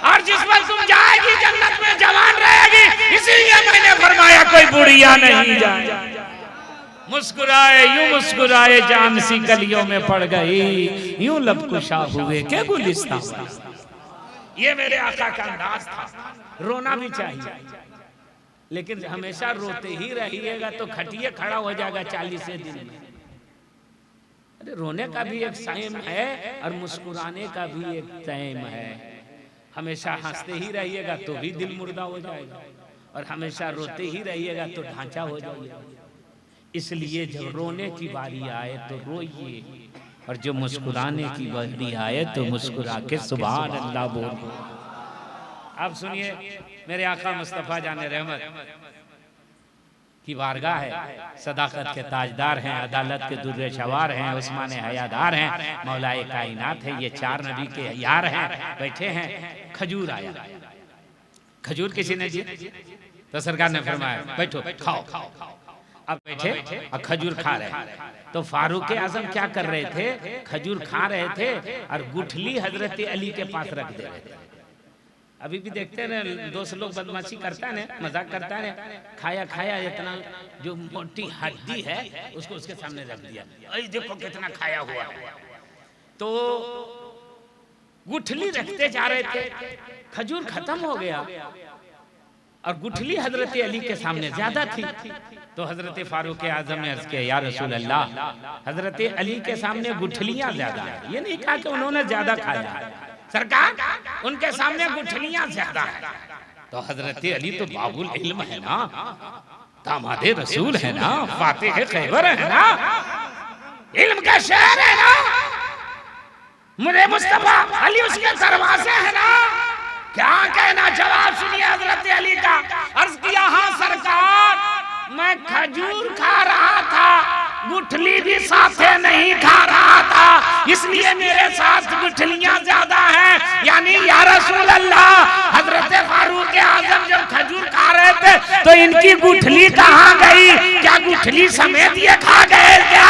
Speaker 1: और जिस पर तुम जाएगी जन्नत में जवान रहेगी। इसीलिए मैंने फरमाया कोई बुढ़िया नहीं जाए। मुस्कुराए यूं मुस्कुराए जान सी गलियों में पड़ गई, यूं लब कुशा हुए के गुलिस्तान। ये मेरे आका का अंदाज था। रोना भी चाहिए, लेकिन हमेशा रोते ही रहिएगा तो खटिए खड़ा हो जाएगा 40 दिन में। अरे रोने का भी एक टाइम है और मुस्कुराने का भी एक टाइम है। हमेशा हंसते ही रहिएगा तो भी दिल मुर्दा हो जाएगा, और हमेशा रोते ही रहिएगा तो ढांचा हो जाएगा। इसलिए जब रोने की बारी आए तो रोइए, और जो मुस्कुराने की बारी आए तो मुस्कुरा के सुभान अल्लाह बोलिए। आप सुनिए मेरे आका मुस्तफा जाने रहमत की बारगाह है, सदाकत के ताजदार हैं, अदालत के दुर्रे सवार हैं, उस्मान हयादार हैं, मौलाए कायनात है। ये 4 नबी के यार हैं, बैठे हैं। खजूर आया, खजूर किसी ने दी तो सरकार ने फरमाया बैठो खाओ। अब बैठे और खजूर खा रहे। तो फारूक आजम क्या कर रहे थे, खजूर खा रहे थे और गुठली हजरत अली के पास रख दे रहे थे। अभी भी देखते हैं दोस्त लोग बदमाशी करता है, मजाक करता है, खाया खाया इतना जो मोटी हड्डी है उसको उसके सामने रख दिया, अरे देखो कितना खाया हुआ है। तो गुठली रखते जा रहे थे, खजूर खत्म हो गया और गुठली हजरत अली के सामने ज्यादा थी। तो हजरत फारूक आजम ने अर्ज किया या रसूल अल्लाह, हजरत अली के सामने गुठलियां ज्यादा है। ये नहीं कहा कि उन्होंने ज्यादा खाया, सरकार उनके सामने गुठलियां ज्यादा है। तो हजरत अली तो बाबुल इल्म है ना, दामादे रसूल है ना, फातिह खैबर है ना, इल्म का शहर है ना, मुझे मुस्तफा अली उसके दरवाजे है ना। क्या कहना, जवाब सुनिए हजरत अली का। अर्ज किया हाँ सरकार, मैं खजूर खा रहा था, गुठली भी साथे नहीं खा रहा था, इसलिए मेरे साथ गुठलियां ज्यादा हैं। यानी या रसूल अल्लाह, हजरत फारूक आजम जब खजूर खा रहे थे तो इनकी गुठली कहाँ गई, क्या गुठली समेत ये खा गए क्या।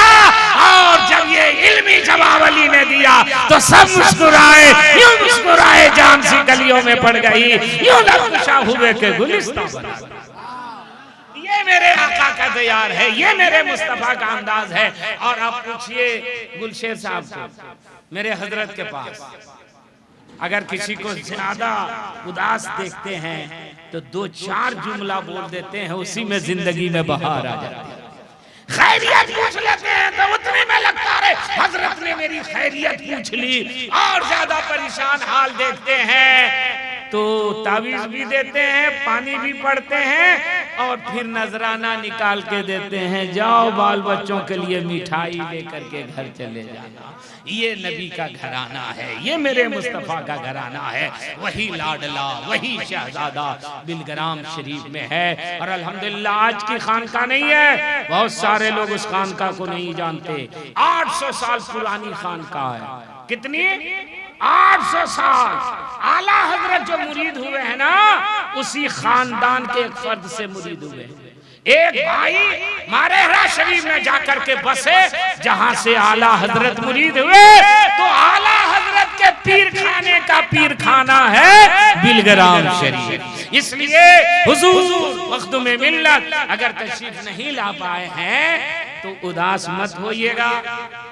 Speaker 1: और जब ये इल्मी जवाब अली ने दिया तो सब मुस्कुराए, यूं मुस्कुराए जान सी गलियों में पड़ गई, यूं लबकुशा हुए के गुलिस्तान बना। ये मेरे आका का तैयार है, ये मेरे मुस्तफा का अंदाज है। और आप पूछिए गुलशेर साहब को, मेरे हजरत के पास अगर किसी को ज्यादा उदास देखते हैं तो 2-4 जुमला बोल देते हैं, उसी में जिंदगी में बहार आ जाती है। खैरियत पूछ लेते हैं तो उतने में लगता है हजरत ने मेरी खैरियत पूछ ली। और ज्यादा परेशान हाल देखते हैं तो तावीज भी देते हैं, पानी भी पड़ते हैं, और फिर नजराना निकाल के देते हैं, जाओ बाल बच्चों के लिए मिठाई लेकर के घर चले जाना। ये नबी का घराना है, ये मेरे मुस्तफा का घराना है। वही लाडला, वही शहजादा बिलग्राम शरीफ में है। और अल्हम्दुलिल्लाह आज की खानका नहीं है, बहुत सारे लोग उस खानका को नहीं जानते। 800 साल पुरानी खानका है। कितनी? 800 साल। आला हजरत जो मुरीद हुए हैं ना, उसी खानदान के एक फर्द से मुरीद हुए। एक भाई मारेहरा शरीफ में जाकर के बसे, जहां से आला हजरत मुरीद हुए। तो आला हजरत के पीर खाने का पीर खाना है बिलग्राम शरीफ। इसलिए हुजूर मखदूम मिल्लत अगर तशरीफ नहीं ला पाए हैं तो उदास मत होइएगा।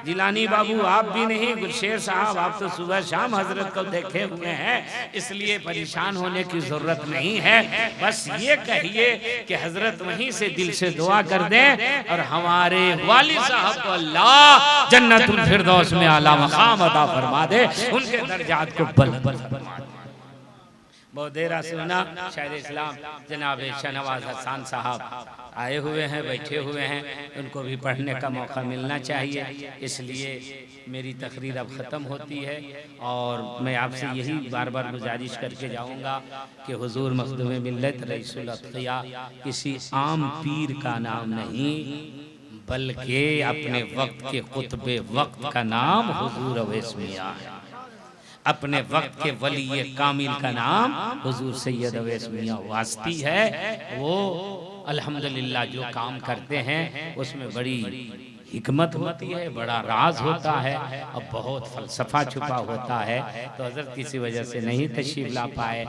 Speaker 1: जिलानी बाबू आप भी नहीं, गुलशेर साहब आप तो सुबह शाम हजरत को देखे हुए हैं, इसलिए परेशान होने की जरूरत नहीं है। बस ये कहिए कि हजरत वहीं से दिल से दुआ कर दें और हमारे वालिद साहब को अल्लाह जन्नतुल फिरदौस में आला मकाम अता फरमा दे, उनके दर्जात को बुलंद फरमा दे। बहुत देर सुना शायद इस्लाम जनाब शाहनवाज हसन साहब आए हुए हैं, बैठे हुए हैं, उनको भी पढ़ने का मौका मिलना चाहिए। इसलिए मेरी तकरीर अब ख़त्म होती है और मैं आपसे यही बार बार गुजारिश करके जाऊंगा कि हुजूर मखदूम मिल्लत रईसुल अत्क़िया किसी आम पीर का नाम नहीं, बल्कि अपने वक्त के कुतुबे वक्त का नाम हुजूर अवैस मियां है। अपने वक्त के वली कामिल का नाम हुजूर सैयद अवैस मियां वास्ती है। वो अल्हम्दुलिल्लाह जो काम करते हैं उसमें बड़ी हिकमत होती है, बड़ा राज होता है और बहुत फलसफा छुपा होता है। तो हजरत किसी वजह से नहीं तशरीफ ला पाए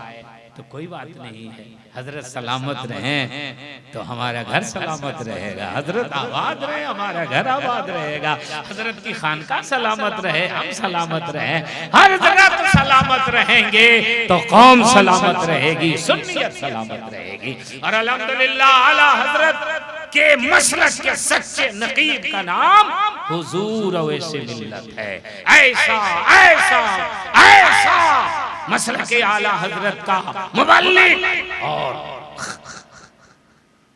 Speaker 1: तो कोई बात नहीं है। हजरत सलामत रहें तो हमारा घर सलामत रहेगा, हजरत आबाद रहे हमारा घर आबाद रहेगा, हजरत की खानका सलामत रहे हम सलामत रहे, हर जगह सलामत रहेंगे तो कौम सलामत रहेगी, सुन्नियत सलामत रहेगी। और अल्हम्दुलिल्लाह आला हजरत के मसलक के सच्चे नकीब का नाम हुजूर अवैस मिल्लत है। ऐसा ऐसा ऐसा मसलक के आला हजरत का मुबल्लिग और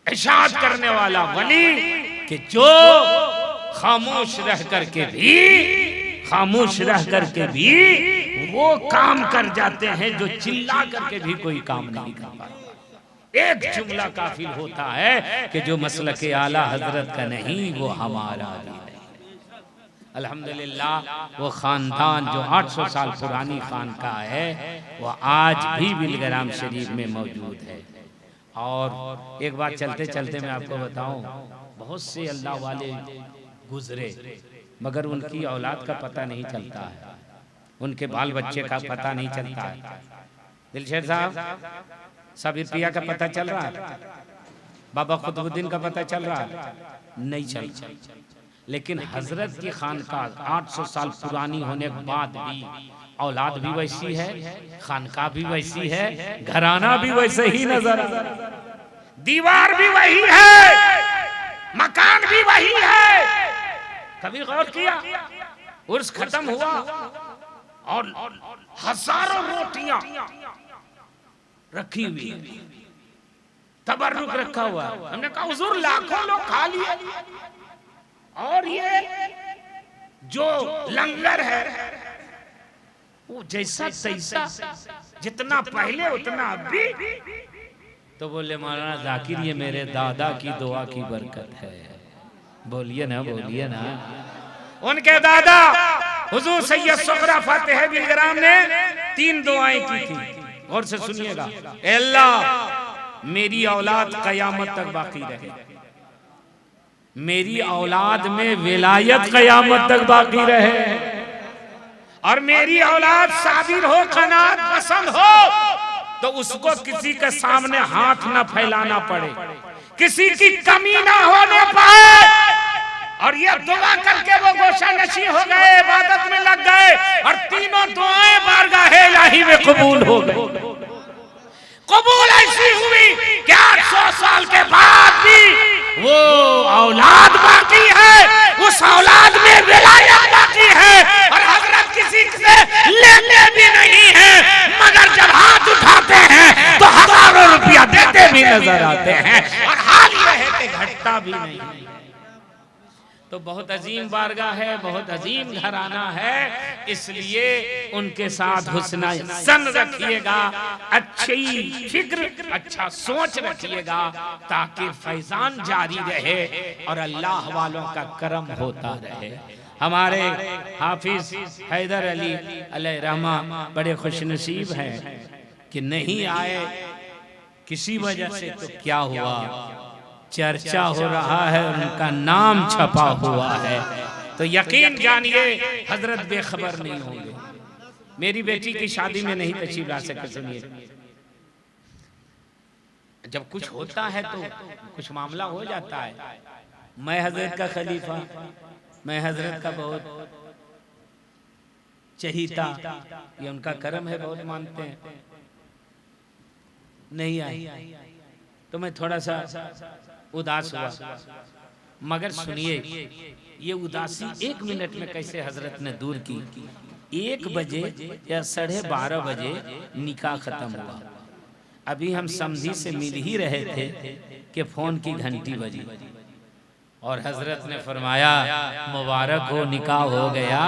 Speaker 1: इरशाद करने वाला वली कि जो खामोश रह करके भी वो काम कर जाते हैं जो चिल्ला करके भी कोई काम नहीं कर पाता। एक जुमला काफिल होता है कि जो मसलक के आला हजरत का नहीं वो हमारा भी नहीं। अल्हम्दुलिल्लाह वो खानदान जो 800 साल पुरानी खानका है वो आज भी बिलग्राम शरीफ में मौजूद है। और एक बात चलते चलते मैं आपको बताऊं, बहुत से अल्लाह वाले गुजरे मगर उनकी औलाद का पता नहीं चलता है, उनके बाल बच्चे का पता नहीं चलता है। दिलशेर साहब साबिर पिया का पता चल रहा है, बाबा कुतुबुद्दीन का पता चल रहा है, नहीं चल। लेकिन हजरत की खानकाह 800 साल पुरानी होने के बाद भी औलाद भी वैसी है, खानकाह भी वैसी है, घराना भी वैसे ही नजर आ रहा है, दीवार भी वही है, मकान भी वही है। कभी गौर किया उर्स खत्म हुआ और हजारों रोटियां रखी हुई, तबर्रुक रखा हुआ। हमने कहा हुजूर लाखों लोग खा लिए और ये जो लंगर है वो जैसा तैसा, जितना पहले उतना अभी। तो बोले मौलाना जाकिर ये मेरे दादा की दुआ की बरकत है। बोलिए ना बोलिए ना। उनके दादा हुजूर सैयद सुगरा फातिह बिलग्राम ने 3 दुआएं की थी, और से सुनिएगा। अल्लाह मेरी औलाद कयामत तक बाकी रहे, मेरी औलाद में विलायत कयामत तक बाकी रहे, और मेरी औलाद साबिर हो, कनात पसंद हो, तो उसको किसी के सामने हाथ न फैलाना पड़े, किसी की कमी ना होने पाए। और ये दुआ करके वो गोशा नशी हो गए, इबादत में लग गए, और तीनों दुआएं बारगाहे इलाही में कबूल हो गई। कबूल ऐसी हुई कि 800 साल के बाद भी वो औलाद बाकी है, उस औलाद में विलायत बाकी है, और हजरत किसी से लेते भी नहीं है, मगर जब हाथ उठाते हैं तो हजारों रुपया देते भी नजर आते हैं, और हाल यह है कि घटता भी नहीं। तो बहुत अजीम बारगाह है, बहुत अजीम घराना है, इसलिए उनके साथ हुस्ना ज़न रखिएगा, अच्छी फिक्र, अच्छा सोच रखिएगा, ताकि फैजान जारी रहे और अल्लाह वालों का करम होता रहे। हमारे हाफिज हैदर अली अलैहि रहमा बड़े खुशनसीब हैं कि नहीं आए किसी वजह से, तो क्या हुआ, चर्चा हो रहा है, उनका नाम छपा हुआ है, तो यकीन जानिए हजरत बेखबर नहीं होंगे। मेरी बेटी की शादी में नहीं तशरीफ ला सके। सुनिए, जब कुछ होता है तो कुछ मामला हो जाता है। मैं हजरत का खलीफा, मैं हजरत का बहुत चहीता, ये उनका करम है, बहुत मानते हैं, नहीं आई तो मैं थोड़ा सा उदास हुआ। मगर सुनिए, ये उदासी 1 मिनट में कैसे हजरत ने दूर की। 1 बजे या 12:30 बजे निकाह खत्म हुआ, अभी हम समधी से मिल ही रहे थे कि फोन की घंटी बजी और हजरत ने फरमाया मुबारक हो, निकाह हो गया।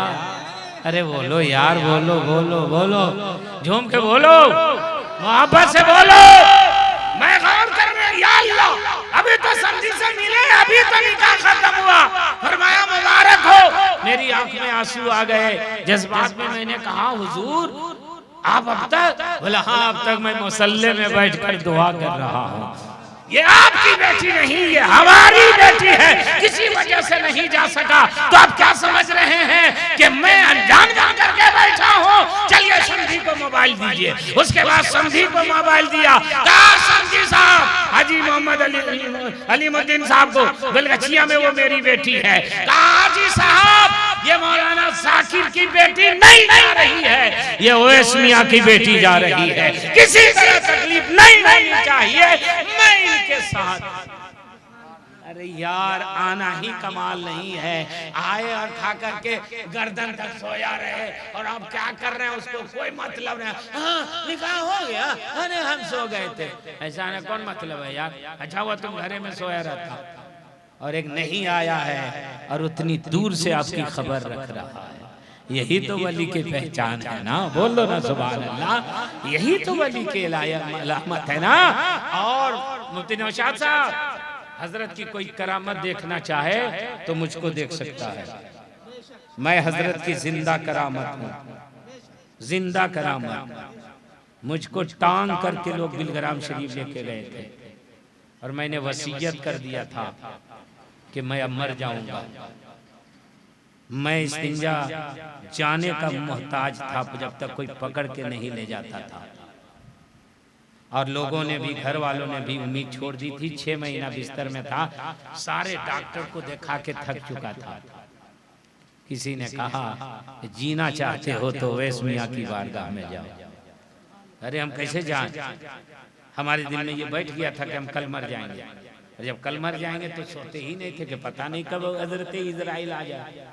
Speaker 1: अरे बोलो यार, बोलो बोलो बोलो, झूम के बोलो, मोहब्बत से बोलो। मैं गौर कर रहा, या अल्लाह, अभी तो समधी से मिले, अभी तो निकाह खत्म हुआ, फरमाया मुबारक हो। मेरी आंख में आंसू आ गए। जज्बात में मैंने कहा हुजूर आप अब तक? बोला हाँ, अब तक मैं मुसल्ले में बैठकर दुआ कर रहा हूँ। ये आपकी बेटी नहीं, ये हमारी बेटी है, किसी वजह से नहीं जा सका। तो आप क्या समझ रहे हैं कि मैं अनजान बन करके बैठा हूँ? चलिए समधी को मोबाइल दीजिए। उसके बाद समधी को मोबाइल दिया, कहा समधी साहब, हाजी मोहम्मद अलीमुद्दीन साहब को बेलगछिया में वो मेरी बेटी है। कहा हाजी साहब, ये मौलाना जाकिर की बेटी नहीं जा रही है, ये ओवैस मियां की बेटी जा रही है। किसी तरह तकलीफ नहीं होनी चाहिए, मैं इनके साथ। अरे यार, आना ही कमाल नहीं है। आए और खा करके गर्दन तक सोया रहे और आप क्या कर रहे हैं उसको कोई मतलब नहीं। हाँ, निकाह हो गया, अरे हम सो गए थे, ऐसा ना कौन मतलब है यार। अच्छा हुआ तुम घरे में सोया रहता, और एक नहीं आया है और उतनी दूर से आपकी खबर रख रहा है। यही तो वली की पहचान है ना, बोल लो ना सुभान अल्लाह। यही तो वली की अलामत है ना। और मुफ्ती नौशाद साहब, हजरत की कोई करामत देखना चाहे तो मुझको देख सकता है। मैं हजरत की जिंदा करामत हूँ, जिंदा करामत। मुझको टांग करके लोग बिलग्राम शरीफ लेके गए थे और मैंने वसीयत कर दिया था कि मैं अब मर जाऊंगा। मैं इस दुनिया जाने का मोहताज था जब तक कोई पकड़ के नहीं ले जाता था। और लोगों ने भी, घर वालों ने भी उम्मीद छोड़ दी थी। 6 महीना बिस्तर में था, सारे डॉक्टर को दिखा के थक चुका था। किसी ने कहा जीना चाहते हो तो ओवैस मियां की बारगाह में जाओ। अरे हम कैसे जाएं? हमारे दिल में ये बैठ गया था कि हम कल मर जाएंगे, और जब कल मर जाएंगे तो सोते ही नहीं थे कि पता नहीं कब हजरत इजराइल आ जाए।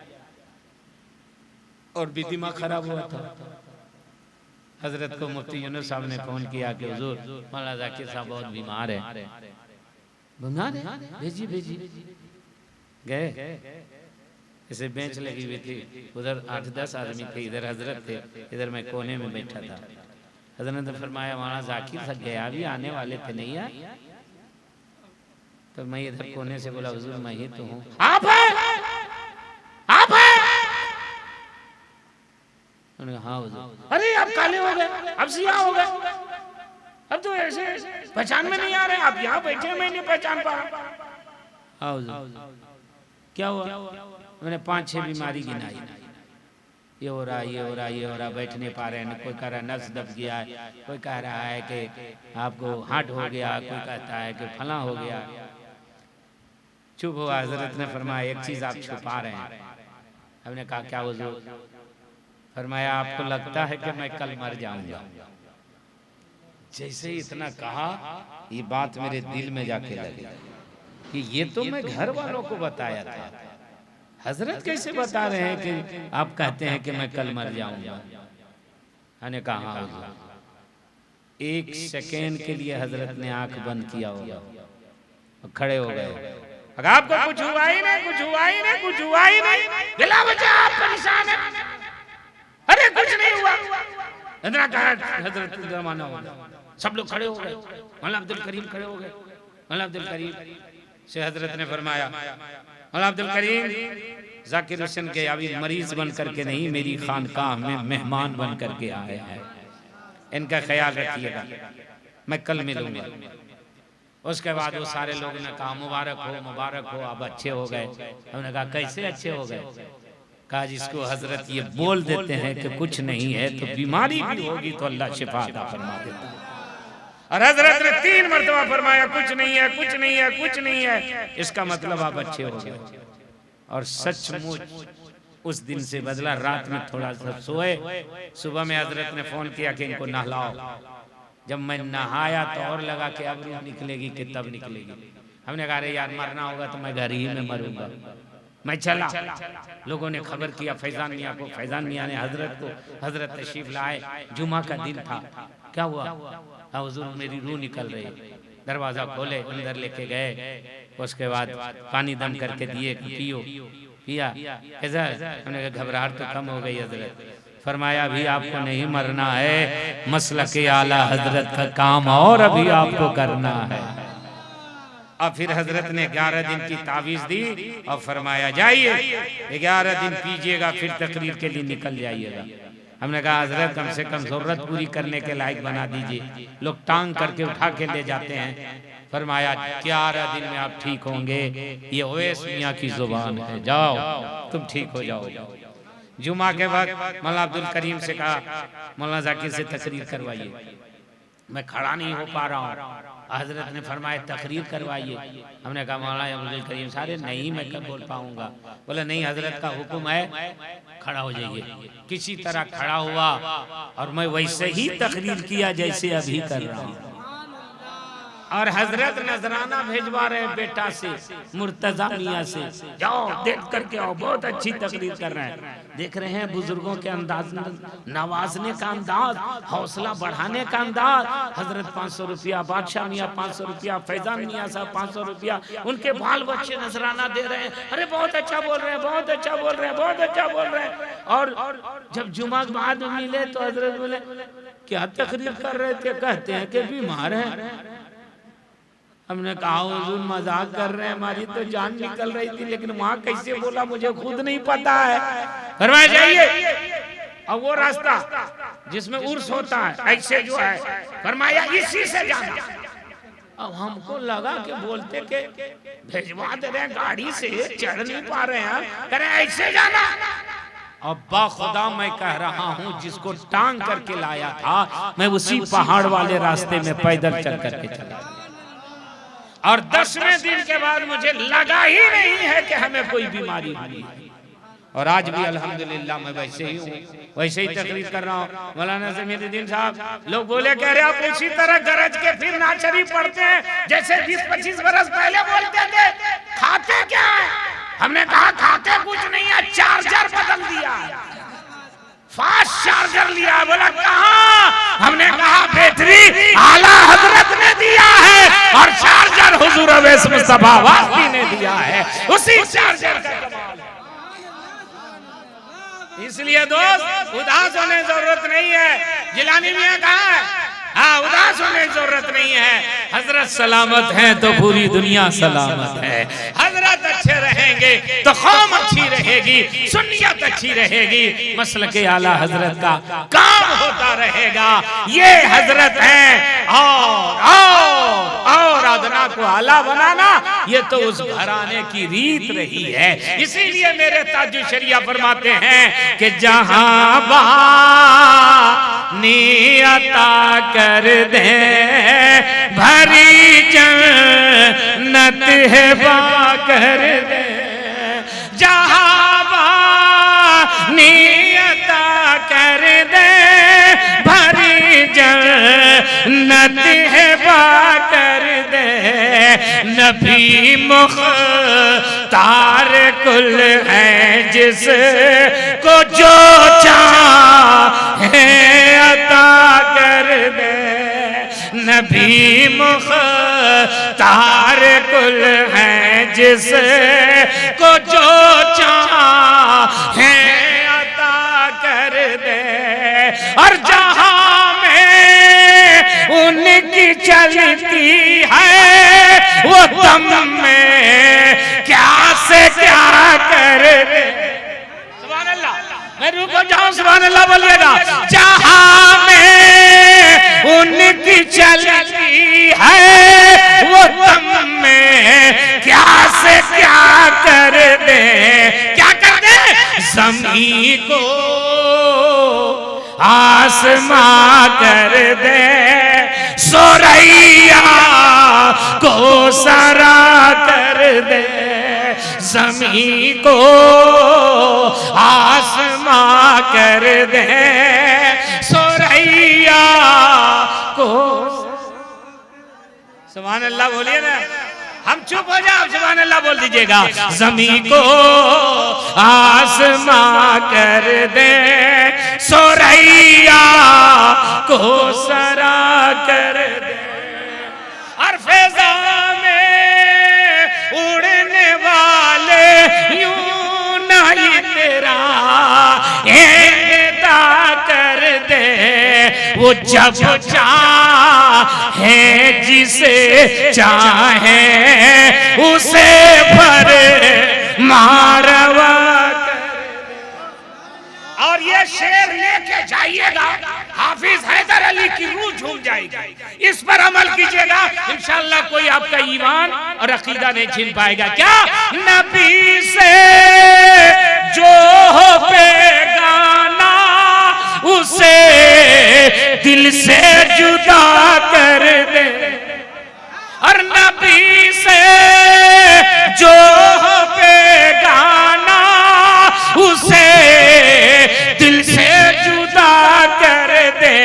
Speaker 1: और भी दिमाग खराब हुआ था। हजरत को मुफ्ती यूनुस साहब ने फोन किया कि हुजूर मौलाना जाकिर साहब बहुत बीमार है। बीमार है? भेजी भेजी। गए, इसे बेंच लगी हुई थी, उधर 8-10 आदमी थे, इधर हजरत थे, इधर मैं कोने में बैठा था। हजरत ने फरमाया मौलाना जाकिर साहब गया भी आने वाले थे, नहीं आए? तो मैं इधर कोने से बोला हुजूर मैं ही तो हूँ। आप है? आप है? हाँ हुजूर। अरे आप काले हो गए, अब सियाह हो गए, अब तो ऐसे पहचान में नहीं आ रहे। आप यहाँ बैठे, मैं नहीं पहचान पा रहा। हाँ हुजूर। क्या हुआ? मैंने 5-6 बीमारी गिनाई, ये हो रहा, ये हो रहा, ये हो रहा, बैठ नहीं पा रहे हैं। कोई कह रहा है नस दब गया है, कोई कह रहा है कि आपको हार्ट हो गया, कोई कहता है कि फला हो गया। चुप हुआ। हजरत ने फरमाया एक चीज आप छुपा रहे हैं। हमने कहा क्या हुजूर? फरमाया आपको लगता है कि मैं कल मर जाऊंगा। जैसे ही इतना कहा, ये बात मेरे दिल में जाके लगी कि ये तो मैं घर वालों को बताया था, हजरत कैसे बता रहे हैं कि आप कहते हैं कि मैं कल मर जाऊंगा। मैंने कहा हुजूर। 1 सेकेंड के लिए हजरत ने आंख बंद किया होगा और खड़े हो गए। अगर आपको कुछ हुआ ही नहीं, कुछ हुआ ही नहीं, कुछ हुआ ही नहीं, बिला वजह आप परेशान हैं। अरे कुछ नहीं हुआ। इतना कहा हजरत जमाना हो गया, सब लोग खड़े हो गए। मौलाना अब्दुल करीम खड़े हो गए। मौलाना अब्दुल करीम से हजरत ने फरमाया मौलाना अब्दुल करीम जाकिर हुसैन के अभी मरीज बन करके नहीं, मेरी खानकाह में मेहमान बन करके आया है, इनका ख्याल रखिएगा, मैं कल मिलूंगा। उसके बाद वो सारे लोगों ने कहा मुबारक हो, मुबारक हो, आप अच्छे हो गए। हमने कहा कैसे अच्छे हो गए? कहा जिसको हजरत ये बोल देते हैं कि कुछ नहीं है तो बीमारी भी होगी तो अल्लाह शिफा अता फरमा देता है। और हजरत ने 3 मरतबा फरमाया कुछ नहीं है, कुछ नहीं है, कुछ नहीं है, इसका मतलब आप अच्छे हो गए। और सचमुच उस दिन से बदला। रात में थोड़ा सा सोए, सुबह में हजरत ने फोन किया कि इनको नहलाओ। जब मैं नहाया तो और लगा कि अब रूह निकलेगी कि तब निकलेगी। हमने कहा अरे यार मरना होगा तो मैं घर ही में मरूंगा, मैं चला। लोगों ने खबर किया फैजान मियाँ को, फैजान मियाँ ने हजरत को, हजरत तशरीफ लाए। जुमा का दिन था। क्या हुआ? हुजूर मेरी रूह निकल रही। दरवाजा खोले, अंदर लेके गए। उसके बाद पानी दम करके दिए, पियो। पिया कैसा? हमने कहा घबराहट तो कम हो गई हजरत। फरमाया अभी आपको नहीं मरना है, मसलक आला हजरत का काम और अभी आपको करना है। और फिर हजरत ने 11 दिन की तावीज दी और फरमाया जाइए 11 दिन पीजिएगा, फिर तकरीर के लिए निकल जाइएगा। हमने कहा हजरत कम से कम जरूरत पूरी करने के लायक बना दीजिए, लोग टांग करके उठा के ले जाते हैं। फरमाया 11 दिन में आप ठीक होंगे, ये ओवैस मियाँ की जुबान है, जाओ तुम ठीक हो जाओ। जुमा के वक्त मौलाना अब्दुल करीम से कहा मौलाना जाकिर से तकरीर करवाइए, मैं खड़ा नहीं हो पा रहा हूँ। हजरत ने फरमाया तकरीर करवाइए। हमने कहा मौलाना अब्दुल करीम सारे नहीं मैं कब बोल पाऊंगा। बोले नहीं हजरत का हुक्म है, खड़ा हो जाइए। किसी तरह खड़ा हुआ और मैं वैसे ही तकरीर किया जैसे अभी कर रहा हूँ। और हजरत नजराना भेजवा रहे बेटा से, मुर्तजा मियाँ से, जाओ देख करके आओ, बहुत अच्छी तकरीर कर रहे हैं। देख रहे हैं बुजुर्गों के अंदाज, नवाजने का अंदाज, हौसला बढ़ाने का अंदाज। हजरत 500 रुपया, बादशाह मियाँ 500 रुपया, फैजान मियाँ साहब 500 रुपया, उनके बाल बच्चे नजराना दे रहे हैं। अरे बहुत अच्छा बोल रहे हैं, बहुत अच्छा बोल रहे हैं, बहुत अच्छा बोल रहे हैं। और जब जुमा के बाद मिले तो हजरत बोले क्या तकरीर कर रहे थे? कहते हैं कि बीमार है। हमने कहा हुजूर मजाक कर रहे हैं, हमारी तो जान निकल रही थी, लेकिन वहां कैसे बोला मुझे खुद नहीं पता है। फरमाया जाइए। और वो रास्ता जिसमें उर्स होता है ऐसे जो है, फरमाया इसी से जाना। अब हमको लगा कि बोलते के भेजवा दे रहे हैं, गाड़ी से चढ़ नहीं पा रहे हैं, कह रहे हैं ऐसे जाना। अब्बा खुदा मैं कह रहा हूँ जिसको टांग करके लाया था, मैं उसी पहाड़ वाले रास्ते में पैदल चल करके चला। और 10वें दिन के बाद मुझे लगा ही नहीं है कि हमें कोई बीमारी हुई। और आज भी अल्हम्दुलिल्लाह मैं वैसे ही हूँ, वैसे ही तकरीर कर रहा हूँ। मौलाना ज़मीरुद्दीन साहब लोग बोले कह रहे आप उसी तरह गरज के फिर नाचरी पढ़ते हैं जैसे 20-25 बरस पहले बोलते थे। खाते क्या है? हमने कहा खाते कुछ नहीं है, चार्जर बदल दिया, फास्ट चार्जर लिया। बोला कहाँ? हमने कहा बैटरी आला हजरत ने दिया है और चार्जर हुजूर अवैस मुस्तफा वासी ने दिया है, उसी चार्जर का कमाल है। इसलिए दोस्त उदास होने की जरूरत नहीं है। जिलानी मियां कहा है, हाँ उदास होने की जरूरत नहीं है। हजरत सलामत हैं तो पूरी दुनिया सलामत है। हजरत अच्छे रहेंगे तो कौम अच्छी रहेगी, सुन्नियत अच्छी रहेगी, मसलक आला हजरत का काम होता रहेगा। ये हजरत हैं और अदना को आला बनाना ये तो उस घराने की रीत रही है। इसीलिए मेरे ताजुल शरिया फरमाते हैं कि जहां नियता कर दे भरी जन्नत है बा कर दे, जहां नियता कर दे भरी जन्नत है बा कर दे। नबी मुख्तार कुल है जिस को जो चाहे अता कर दे। नबी मुख्तार कुल है जिस को जो चाहे अता कर दे। और जहां में उनकी चलती है वो दम में क्या से क्या कर दे। सुभान अल्लाह, मैं रुको जाऊं, सुभान अल्लाह बोलिएगा। जहां में उनकी चलती है वो दम में क्या से क्या कर दे। क्या कर दे? ज़मीं को आसमां कर दे, सोरैया को सरा कर दे। ज़मीं को आसमां कर दे, सोरैया को। सुभान अल्लाह बोलिए ना। हम चुप हो जाओ, सुभान अल्लाह बोल दीजिएगा। ज़मीं को आसमां कर दे, सोरैया को सरा कर दे, और फिजा में उड़ने वाले यूं नहीं तेरा एदा कर दे। वो जब चाहे जिसे चाहे उसे भर मारवा कर दे। और ये शेर लेके जाइएगा, हाफिज हैदर अली की रूह झूम जाएगी। इस पर अमल कीजिएगा, इंशाअल्लाह कोई आपका ईमान और अकीदा नहीं छीन पाएगा। क्या नबी से जो हो बेगाना उसे दिल से जुदा कर दे, और नबी से जो हो बेगाना उसे दिल से जुदा कर दे।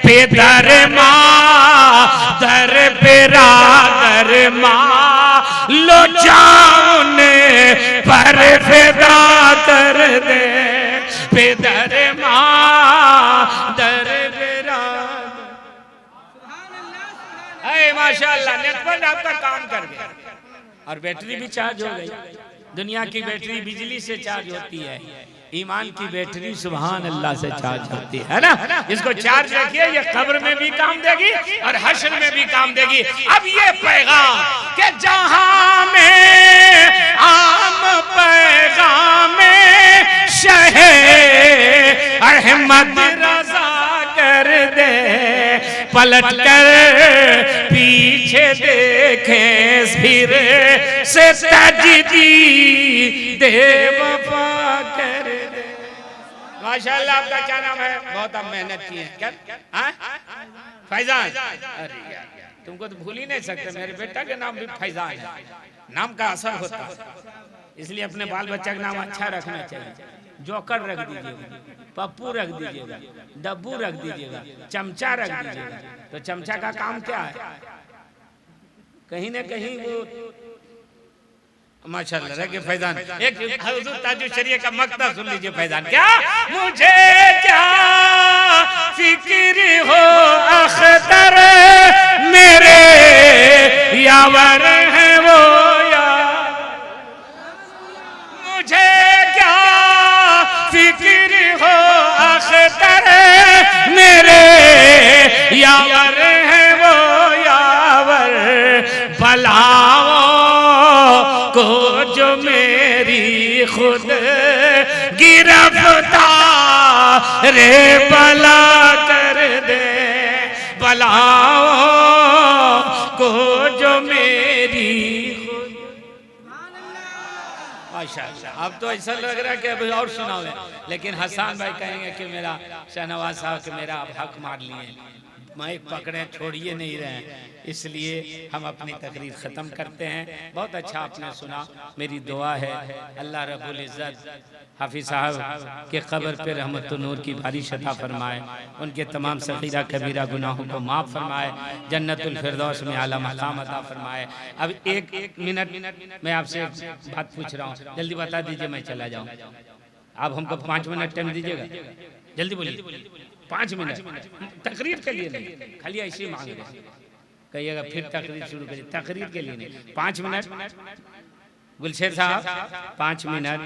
Speaker 1: बेदर माँ दर बिरादर माँ लो जान पर फिदा कर दे। बेदर माँ दर बिरादर, माशाअल्लाह नेटवर्क आपका काम कर गया, और बैटरी भी चार्ज हो गई। दुनिया की बैटरी बिजली से चार्ज होती है, ईमान की बैटरी सुभान अल्लाह से चार्ज होती है ना। इसको चार्ज रखिए, ये कब्र में भी काम देगी और हश्र में भी काम देगी। अब ये पैगाम के जहां में आम पैगाम में शहे अहमद रजा कर दे, पलट कर पीछे देखे फिर से तजदी दे वफा कर दे। माशाअल्लाह, आपका क्या नाम है? बहुत आप मेहनत की है। क्या फैजान? अरे यार, तुमको तो भूल ही नहीं सकते, मेरे बेटा के नाम भी फैजान है। नाम का असर होता है, इसलिए अपने बाल बच्चा का नाम अच्छा रखना चाहिए। जोकर रख दीजिएगा, पप्पू रख दीजिएगा, डब्बू रख दीजिएगा, चमचा रख दीजिएगा। तो चमचा का काम क्या है? कहीं ना कहीं वो माशाअल्लाह रखे फैजान। एक हुजूर ताजुल शरीयह का मक्ता सुन लीजिए फैजान। क्या मुझे क्या फिक्र हो अख्तर मेरे यावर है वो यार, मुझे क्या फिक्र हो अख्तर मेरे यावर है वो यावर, बलाओ को जो मेरी खुद गिरफ्तार रे बला कर दे, बलाओ को जो मेरी खुद। माशाअल्लाह, अब तो ऐसा लग रहा है कि अभी और सुनाओगे, लेकिन हसन भाई कहेंगे कि मेरा शाहनवाज साहब के मेरा आप हक मार लिए, माइक पकड़े छोड़िए नहीं रहे, इसलिए हम अपनी तकरीर ख़त्म करते हैं। बहुत अच्छा आपने सुना। मेरी दुआ है अल्लाह रब्बुल इज़्ज़त हाफिज़ साहब के क़ब्र पे रहमत नूर की बारिश अता फरमाए, उनके तमाम सग़ीरा कबीरा गुनाहों को माफ़ फरमाए, जन्नतुल फिरदौस में आला मक़ाम अता फरमाए। अब एक मिनट मैं आपसे बात पूछ रहा हूँ, जल्दी बता दीजिए, मैं चला जाऊँ। आप हमको 5 मिनट टाइम दीजिएगा, जल्दी बोलिए। 5 मिनट तकरीर के लिए नहीं, खाली ऐसे मांग रहे, कहिएगा फिर तकरीर शुरू करिए, तकरीर के लिए नहीं। 5 मिनट गुलशेर साहब, 5 मिनट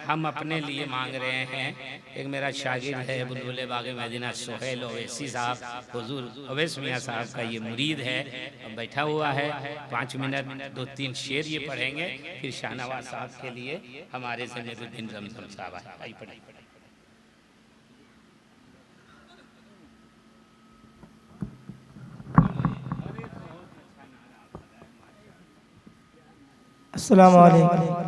Speaker 1: हम अपने लिए मांग रहे हैं। एक मेरा शागिर्द है बुलबुल बाग़ मदीना सुहेल ओवैसी साहब, हुजूर अवैस मियां साहब का ये मुरीद है, बैठा हुआ है। 5 मिनट 2-3 शेर ये पढ़ेंगे, फिर शाहनवाज साहब के लिए हमारे ज़मीरुद्दीन रमज़म साहब आई पढ़ाई।
Speaker 3: अस्सलामु अलैकुम।